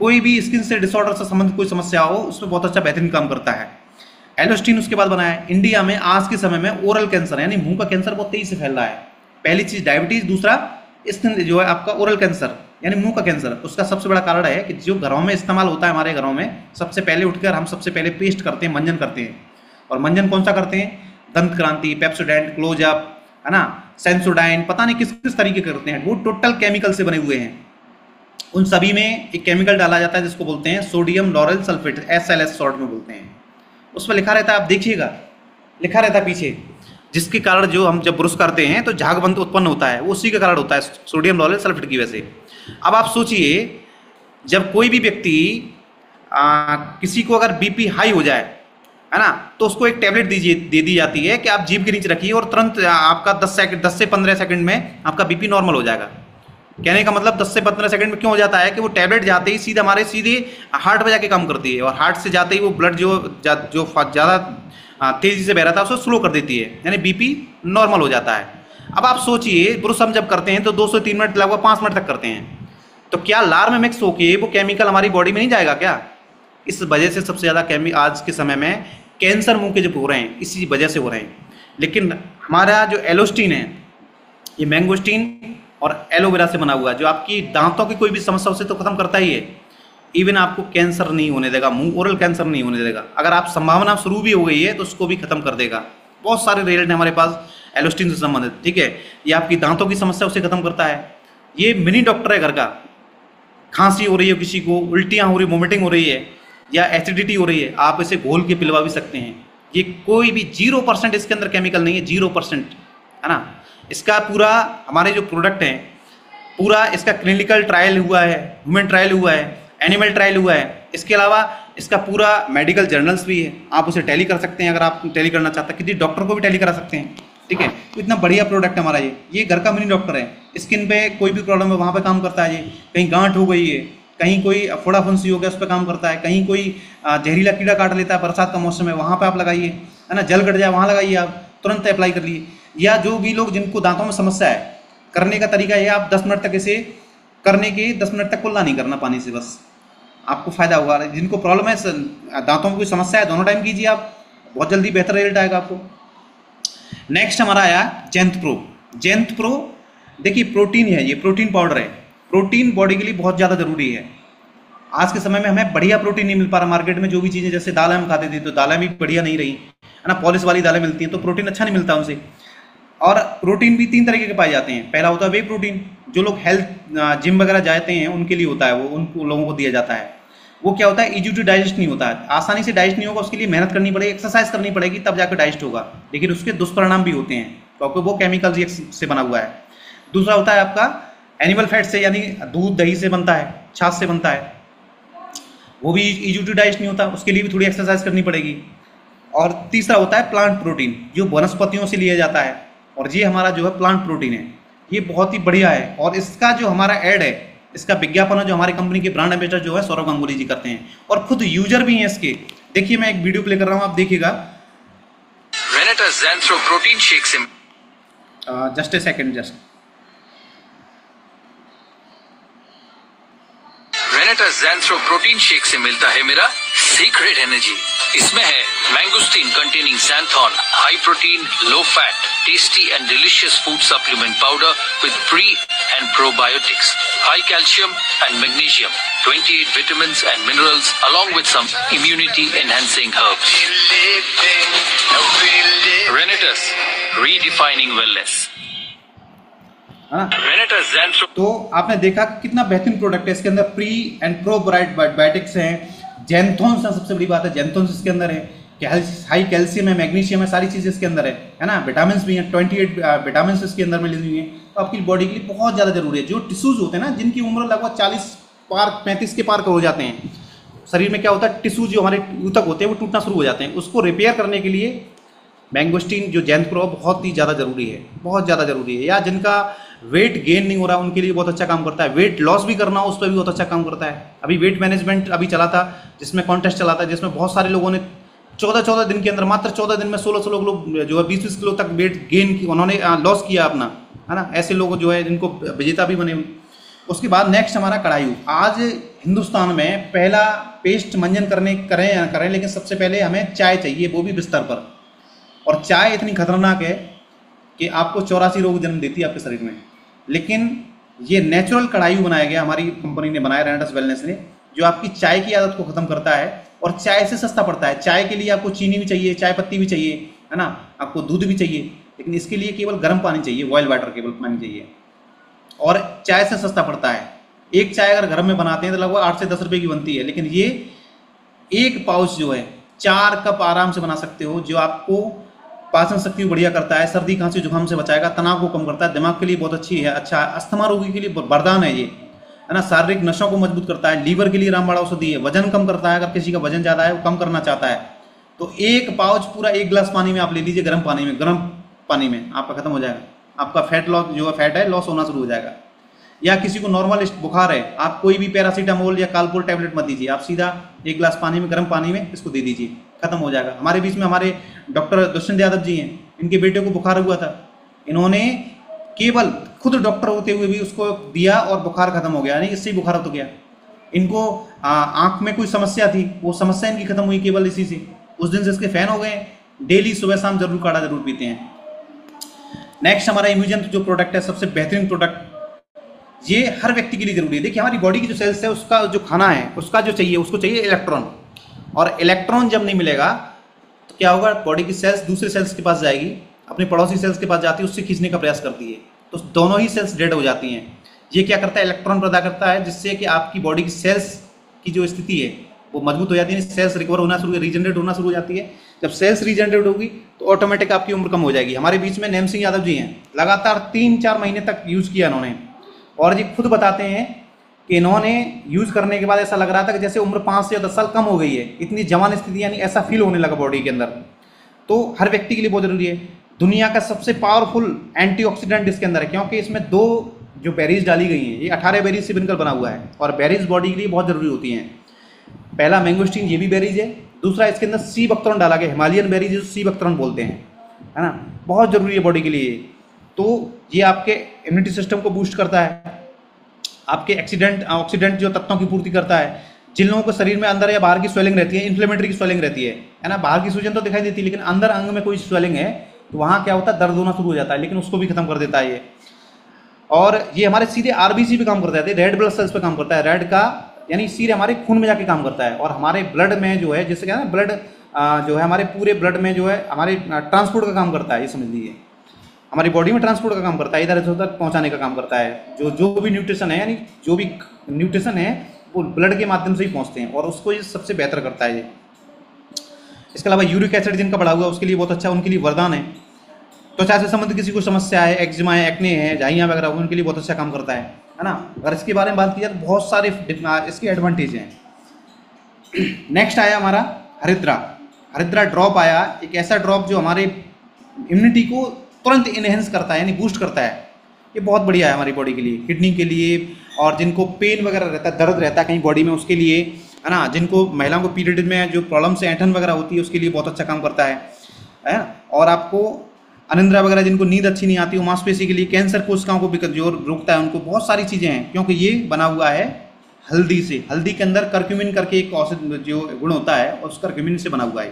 कोई भी स्किन से डिसऑर्डर से संबंधित कोई समस्या हो उसमें बहुत अच्छा बेहतरीन काम करता है। एलोस्टीन उसके बाद बनाया। इंडिया में आज के समय में ओरल कैंसर यानी मुंह का कैंसर बहुत तेजी से फैल रहा है। पहली चीज डायबिटीज, दूसरा स्किन जो है आपका ओरल कैंसर यानी मुंह का कैंसर। उसका सबसे बड़ा कारण है कि जो घरों में इस्तेमाल होता है, हमारे घरों में सबसे पहले उठकर हम सबसे पहले पेस्ट करते हैं, मंजन करते हैं। और मंजन कौन सा करते हैं? दंत क्रांति, पेप्सोडेंट, क्लोजअप, है ना, सेंसोडाइन, पता नहीं किस किस तरीके करते हैं। वो टोटल केमिकल से बने हुए हैं। उन सभी में एक केमिकल डाला जाता है जिसको बोलते हैं sodium lauryl sulphate, SLS short में बोलते हैं। उस पर लिखा रहता है, आप देखिएगा लिखा रहता है पीछे, जिसके कारण जो हम जब ब्रश करते हैं तो झागबंद उत्पन्न होता है, वो उसी के कारण होता है, सोडियम लॉरेल सल्फेट की वजह से। अब आप सोचिए, जब कोई भी व्यक्ति किसी को अगर BP हाई हो जाए, है ना, तो उसको एक टैबलेट दे दी जाती है कि आप जीभ के नीचे रखिए और तुरंत आपका 10 से 15 सेकंड में आपका BP नॉर्मल हो जाएगा। कहने का मतलब 10 से 15 सेकंड में क्यों हो जाता है कि वो टैबलेट जाते ही सीधे हमारे हार्ट पे जाके काम करती है, और हार्ट से जाते ही वो ब्लड जो ज़्यादा तेज़ी से बह रहा था उसको स्लो कर देती है, यानी BP नॉर्मल हो जाता है। अब आप सोचिए, ब्रश हम जब करते हैं तो 2 से 3 मिनट लगभग 5 मिनट तक करते हैं, तो क्या लार में मिक्स होके वो केमिकल हमारी बॉडी में नहीं जाएगा क्या? इस वजह से सबसे ज़्यादा आज के समय में कैंसर मुंह के जो हो रहे हैं इसी वजह से हो रहे हैं। लेकिन हमारा जो एलोस्टीन है, ये मैंगोस्टीन और एलोवेरा से बना हुआ है, जो आपकी दांतों की कोई भी समस्या उसे तो खत्म करता ही है। इवन आपको कैंसर नहीं होने देगा, मुंह ओरल कैंसर नहीं होने देगा। अगर आप संभावना शुरू भी हो गई है तो उसको भी खत्म कर देगा। बहुत सारे रिजल्ट हैं हमारे पास एलोस्टिन से संबंधित, ठीक है। ये आपकी दांतों की समस्या उसे खत्म करता है। ये मिनी डॉक्टर है घर का। खांसी हो रही है किसी को, उल्टियाँ हो रही, वोमिटिंग हो रही है या एसिडिटी हो रही है, आप इसे घोल के पिलवा भी सकते हैं। ये कोई भी 0% इसके अंदर केमिकल नहीं है, 0%, है ना। इसका पूरा हमारे जो प्रोडक्ट हैं, पूरा इसका क्लिनिकल ट्रायल हुआ है, ह्यूमन ट्रायल हुआ है, एनिमल ट्रायल हुआ है। इसके अलावा इसका पूरा मेडिकल जर्नल्स भी है, आप उसे टैली कर सकते हैं अगर आप टैली करना चाहते हैं, किसी डॉक्टर को भी टैली करा सकते हैं, ठीक है। तो इतना बढ़िया प्रोडक्ट है हमारा ये घर का मिनी डॉक्टर है। स्किन पे कोई भी प्रॉब्लम है वहाँ पे काम करता है ये। कहीं गांठ हो गई है, कहीं कोई फोड़ा फुंसी हो गया, उस पर काम करता है। कहीं कोई जहरीला कीड़ा काट लेता है, बरसात का मौसम है, वहाँ पे आप लगाइए, है ना। जल कट जाए वहाँ लगाइए, आप तुरंत अप्लाई कर लिए। या जो भी लोग जिनको दांतों में समस्या है, करने का तरीका है आप 10 मिनट तक इसे करने के 10 मिनट तक कुल्ला नहीं करना पानी से, बस आपको फायदा होगा। जिनको प्रॉब्लम है दांतों में कोई समस्या है, दोनों टाइम कीजिए आप, बहुत जल्दी बेहतर रिजल्ट आएगा आपको। नेक्स्ट हमारा आया जेंथ प्रो। जेंथ प्रो देखिए प्रोटीन है, ये प्रोटीन पाउडर है। प्रोटीन बॉडी के लिए बहुत ज़्यादा ज़रूरी है। आज के समय में हमें बढ़िया प्रोटीन नहीं मिल पा रहा मार्केट में। जो भी चीज़ें, जैसे दालें हम खाते थे तो दालें भी बढ़िया नहीं रही, है ना, पॉलिश वाली दालें मिलती हैं तो प्रोटीन अच्छा नहीं मिलता उनसे। और प्रोटीन भी 3 तरीके के पाए जाते हैं। पहला होता है वे प्रोटीन, जो लोग हेल्थ जिम वगैरह जाते हैं उनके लिए होता है, वो उन लोगों को दिया जाता है। वो क्या होता है, इजी टू डाइजेस्ट नहीं होता है, आसानी से डाइजेस्ट नहीं होगा, उसके लिए मेहनत करनी पड़ेगी, एक्सरसाइज करनी पड़ेगी, तब जाकर डाइजेस्ट होगा। लेकिन उसके दुष्परिणाम भी होते हैं क्योंकि वो केमिकल रिएक्शन से बना हुआ है। दूसरा होता है आपका एनिमल फैट से, यानी दूध दही से बनता है, छाछ से बनता है, वो भी इजी टू डाइजेस्ट नहीं होता, उसके लिए भी थोड़ी एक्सरसाइज करनी पड़ेगी। और तीसरा होता है प्लांट प्रोटीन, जो वनस्पतियों से लिया जाता है, और ये हमारा जो है प्लांट प्रोटीन है, ये बहुत ही बढ़िया है। और इसका जो हमारा ऐड है, इसका विज्ञापन है जो हमारी कंपनी के ब्रांड एम्बेसडर जो है सौरभ गांगुली जी करते हैं, और खुद यूजर भी हैं इसके। देखिए मैं एक वीडियो प्ले कर रहा हूँ, आप देखिएगा। Venetas Xanthro protein shake से just a second, just Venetas Xanthro protein shake से मिलता है मेरा सीक्रेट एनर्जी। इसमें है mangosteen containing xanthone, high protein, low fat, tasty and delicious food supplement powder with pre and probiotics, high calcium and magnesium, 28 vitamins and minerals along with some immunity enhancing herbs. Venetas, redefining wellness. है ना। Venetas Xanthro तो आपने देखा कि कितना बेहतरीन प्रोडक्ट है। इसके अंदर प्री एंड प्रोबायोटिक्स हैं, जेंथोन्स है, सबसे बड़ी बात है जेंथोन्स इसके अंदर है, हाई कैल्शियम है, मैग्नीशियम है, सारी चीज़ें इसके अंदर है ना। विटामिन भी हैं, 28 विटामिन इसके अंदर मिली हुई हैं, तो आपकी बॉडी के लिए बहुत ज़्यादा जरूरी है। जो टिश्यूज़ होते हैं ना, जिनकी उम्र लगभग 40 पार 35 के पार हो जाते हैं, शरीर में क्या होता है, टिश्यू जो हमारे ऊतक होते हैं वो टूटना शुरू हो जाते हैं, उसको रिपेयर करने के लिए मैंगोस्टीन जो जेंथ प्रो बहुत ही ज़्यादा जरूरी है, बहुत ज़्यादा जरूरी है। या जिनका वेट गेन नहीं हो रहा उनके लिए बहुत अच्छा काम करता है, वेट लॉस भी करना हो उस पर भी बहुत अच्छा काम करता है। अभी वेट मैनेजमेंट अभी चला था, जिसमें कॉन्टेस्ट चला था, जिसमें बहुत सारे लोगों ने 14 दिन के अंदर, मात्र 14 दिन में 16 लोग जो है 20 किलो तक वेट गेन की उन्होंने लॉस किया अपना, है ना। ऐसे लोग जो है जिनको विजेता भी बने। उसके बाद नेक्स्ट हमारा कड़ायू। आज हिंदुस्तान में पहला पेस्ट मंजन करें या करें, लेकिन सबसे पहले हमें चाय चाहिए, वो भी बिस्तर पर। और चाय इतनी खतरनाक है कि आपको 84 रोग जन्म देती है आपके शरीर में। लेकिन ये नेचुरल कड़ायू बनाया गया, हमारी कंपनी ने बनाया, वेनेटस वेलनेस ने, जो आपकी चाय की आदत को खत्म करता है और चाय से सस्ता पड़ता है। चाय के लिए आपको चीनी भी चाहिए, चाय पत्ती भी चाहिए, है ना, आपको दूध भी चाहिए, लेकिन इसके लिए केवल गर्म पानी चाहिए, बॉयल वाटर केवल पानी चाहिए, और चाय से सस्ता पड़ता है। एक चाय अगर घर में बनाते हैं तो लगभग 8 से 10 रुपये की बनती है, लेकिन ये एक पाउच जो है 4 कप आराम से बना सकते हो, जो आपको पाचन शक्ति को बढ़िया करता है, सर्दी खांसी जुकाम से बचाएगा, तनाव को कम करता है, दिमाग के लिए बहुत अच्छी है, अच्छा है, अस्थमा रोगी के लिए वरदान है ये, है ना। शारीरिक नसों को मजबूत करता है, लीवर के लिए रामबाण औषधि है, वजन कम करता है, अगर किसी का वजन ज़्यादा है वो कम करना चाहता है तो एक पाउच पूरा 1 गिलास पानी में आप ले लीजिए, गर्म पानी में आपका खत्म हो जाएगा, आपका फैट लॉस जो है फैट है लॉस होना शुरू हो जाएगा। या किसी को नॉर्मल बुखार है, आप कोई भी पैरासीटामोल या कालपोल टैबलेट मत दीजिए, आप सीधा 1 गिलास पानी में, गर्म पानी में इसको दे दीजिए, खत्म हो जाएगा। हमारे बीच में हमारे डॉक्टर दुष्यंत यादव जी हैं, इनके बेटे को बुखार हुआ था, इन्होंने केवल खुद डॉक्टर होते हुए भी उसको दिया और बुखार खत्म हो गया, यानी इससे ही बुखार हो गया। इनको आंख में कोई समस्या थी, वो समस्या इनकी खत्म हुई केवल इसी से। उस दिन से इसके फैन हो गए, डेली सुबह शाम जरूर काढ़ा जरूर पीते हैं। नेक्स्ट हमारा इम्यूजेंट जो प्रोडक्ट है, सबसे बेहतरीन प्रोडक्ट, ये हर व्यक्ति के लिए जरूरी है। देखिए हमारी बॉडी की जो सेल्स है, उसका जो खाना है, उसका जो चाहिए, उसको चाहिए इलेक्ट्रॉन, और इलेक्ट्रॉन जब नहीं मिलेगा तो क्या होगा, बॉडी की सेल्स दूसरे सेल्स के पास जाएगी, अपने पड़ोसी सेल्स के पास जाती है, उससे खींचने का प्रयास करती है, तो दोनों ही सेल्स डेड हो जाती हैं। ये क्या करता है, इलेक्ट्रॉन पैदा करता है, जिससे कि आपकी बॉडी की सेल्स की जो स्थिति है वो मजबूत हो जाती है, सेल्स रिकवर होना शुरू, रीजनरेट होना शुरू हो जाती है। जब सेल्स रीजनरेट होगी तो ऑटोमेटिक आपकी उम्र कम हो जाएगी। हमारे बीच में नेम सिंह यादव जी हैं, लगातार 3-4 महीने तक यूज़ किया इन्होंने, और ये खुद बताते हैं कि इन्होंने यूज़ करने के बाद ऐसा लग रहा था कि जैसे उम्र 5 से 10 साल कम हो गई है, इतनी जवान स्थिति, यानी ऐसा फील होने लगा बॉडी के अंदर। तो हर व्यक्ति के लिए बहुत जरूरी है। दुनिया का सबसे पावरफुल एंटीऑक्सीडेंट इसके अंदर है, क्योंकि इसमें 2 जो बेरीज डाली गई हैं, ये 18 बेरीज से बनकर बना हुआ है, और बेरीज बॉडी के लिए बहुत जरूरी होती हैं। पहला मैंगोस्टीन, ये भी बेरीज है। दूसरा इसके अंदर सी बकथॉर्न डाला गया, हिमालयन बेरीज जो सी बकथॉर्न बोलते हैं, है ना, बहुत जरूरी है बॉडी के लिए। तो ये आपके इम्यूनिटी सिस्टम को बूस्ट करता है, आपके ऑक्सीडेंट जो तत्वों की पूर्ति करता है। जिन लोगों को शरीर में अंदर या बाहर की स्वेलिंग रहती है, इन्फ्लेमेटरी की स्वेलिंग रहती है ना, बाहर की सूजन तो दिखाई देती है, लेकिन अंदर अंग में कोई स्वेलिंग है तो वहाँ क्या होता है, दर्द होना शुरू हो जाता है, लेकिन उसको भी खत्म कर देता है ये। और ये हमारे सीधे आरबीसी पे काम करता है, रेड ब्लड सेल्स पे काम करता है। रेड का यानी सीधे हमारे खून में जाके काम करता है, और हमारे ब्लड में जो है, जैसे क्या है ना, ब्लड जो है हमारे पूरे ब्लड में जो है हमारे ट्रांसपोर्ट का काम करता है, ये समझ लीजिए, हमारी बॉडी में ट्रांसपोर्ट का काम करता है, इधर उधर तक पहुंचाने का काम करता है। जो भी न्यूट्रिशन है, यानी जो भी न्यूट्रिशन है वो ब्लड के माध्यम से ही पहुंचते हैं, और उसको ये सबसे बेहतर करता है ये। इसके अलावा यूरिक एसिड जिनका बढ़ा हुआ है उसके लिए बहुत अच्छा, उनके लिए वरदान है। त्वचा से संबंधित किसी को समस्या है, एक्जिमा है, एक्ने है, झाइयाँ वगैरह, उनके लिए बहुत अच्छा काम करता है ना। अगर इसके बारे में बात की जाए तो बहुत सारे इसके एडवांटेज हैं। नेक्स्ट आया हमारा हरिद्रा। हरिद्रा ड्रॉप आया, एक ऐसा ड्रॉप जो हमारे इम्यूनिटी को तुरंत इनहेंस करता है, यानी बूस्ट करता है। ये बहुत बढ़िया है हमारी बॉडी के लिए, किडनी के लिए, और जिनको पेन वगैरह रहता है, दर्द रहता है कहीं बॉडी में, उसके लिए, है ना, जिनको महिलाओं को पीरियड में जो प्रॉब्लम से ऐंठन वगैरह होती है उसके लिए बहुत अच्छा काम करता है। और आपको अनिंद्रा वगैरह, जिनको नींद अच्छी नहीं आती, वो मांसपेशी के लिए, कैंसर कोशिकाओं को भी जो रोकता है उनको, बहुत सारी चीज़ें हैं, क्योंकि ये बना हुआ है हल्दी से। हल्दी के अंदर करक्यूमिन करके एक औषध जो गुण होता है, उस करक्यूमिन से बना हुआ है।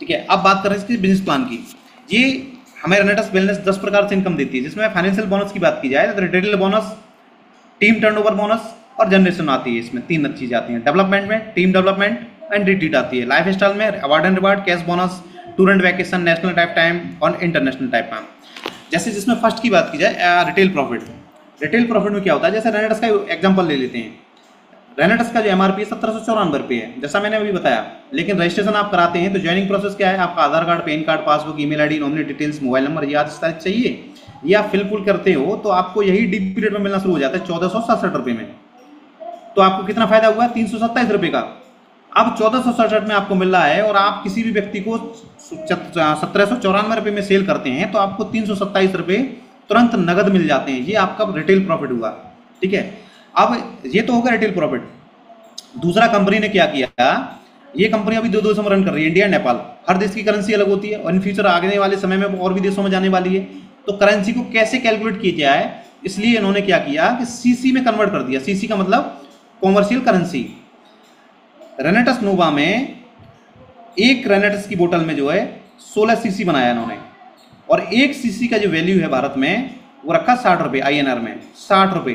ठीक है, अब बात कर रहे हैं इसकी बिजनेस प्लान की। ये हमें रेनेटस वेलनेस 10 प्रकार से इनकम देती है, जिसमें फाइनेंशियल बोनस की बात की जाए तो retail bonus, team turnover bonus और जनरेशन आती है। इसमें 3 चीज़ आती हैं। डेवलपमेंट में टीम डेवलपमेंट एंड रिट्रीट आती है। लाइफ स्टाइल में award and reward, cash bonus, tour and vacation, national type time और इंटरनेशनल टाइप टाइम। जैसे जिसमें फर्स्ट की बात की जाए रिटेल प्रॉफिट। रिटेल प्रॉफिट में क्या होता है, जैसे रेनेटस का एग्जांपल ले लेते हैं। रेनेटस का जो एमआरपी है 1794 रुपये है, जैसा मैंने अभी बताया। लेकिन रजिस्ट्रेशन आप कराते हैं तो ज्वाइनिंग प्रोसेस क्या है, आपका Aadhaar card, PAN card, passbook, email ID, nominee details, mobile number, ये आज तारीख चाहिए। ये आप फिल करते हो तो आपको यही डीप पीरियड में मिलना शुरू हो जाता है 1467 रुपये में। तो आपको कितना फायदा हुआ, 327 रुपये का। अब 1467 में आपको मिल रहा है, और आप किसी भी व्यक्ति को 1794 रुपये में सेल करते हैं तो आपको 327 रुपये तुरंत नगद मिल जाते हैं। ये आपका रिटेल प्रॉफिट हुआ। ठीक है, अब ये तो होगा रिटेल प्रॉफिट। दूसरा, कंपनी ने क्या किया, ये कंपनी अभी 2 देशों में रन कर रही है, इंडिया, नेपाल। हर देश की करेंसी अलग होती है, और इन फ्यूचर आने वाले समय में और भी देशों में जाने वाली है। तो करेंसी को कैसे कैलकुलेट किया जाए, इसलिए इन्होंने क्या किया कि सीसी में कन्वर्ट कर दिया। सीसी का मतलब कॉमर्शियल करेंसी। रेनेटस नोवा में एक रेनेटस की बोतल में जो है 16 सीसी बनाया इन्होंने, और 1 सीसी का जो वैल्यू है भारत में वो रखा 60 रुपये INR में, 60 रुपये,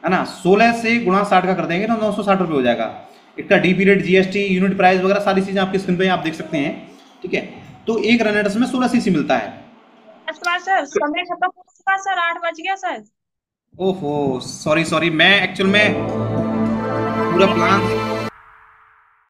है ना। 16 से गुणा 60 का कर देंगे तो 960 रुपये हो जाएगा। इसका D period, GST, unit price वगैरह सारी चीज़ें आपकी स्क्रीन पे आप देख सकते हैं। ठीक है, तो एक रेनेटस में 16 सीसी मिलता है। सर समय खत्म हो चुका सर, 8 बज गया सर। ओहो, सॉरी, मैं एक्चुअल में पूरा प्लान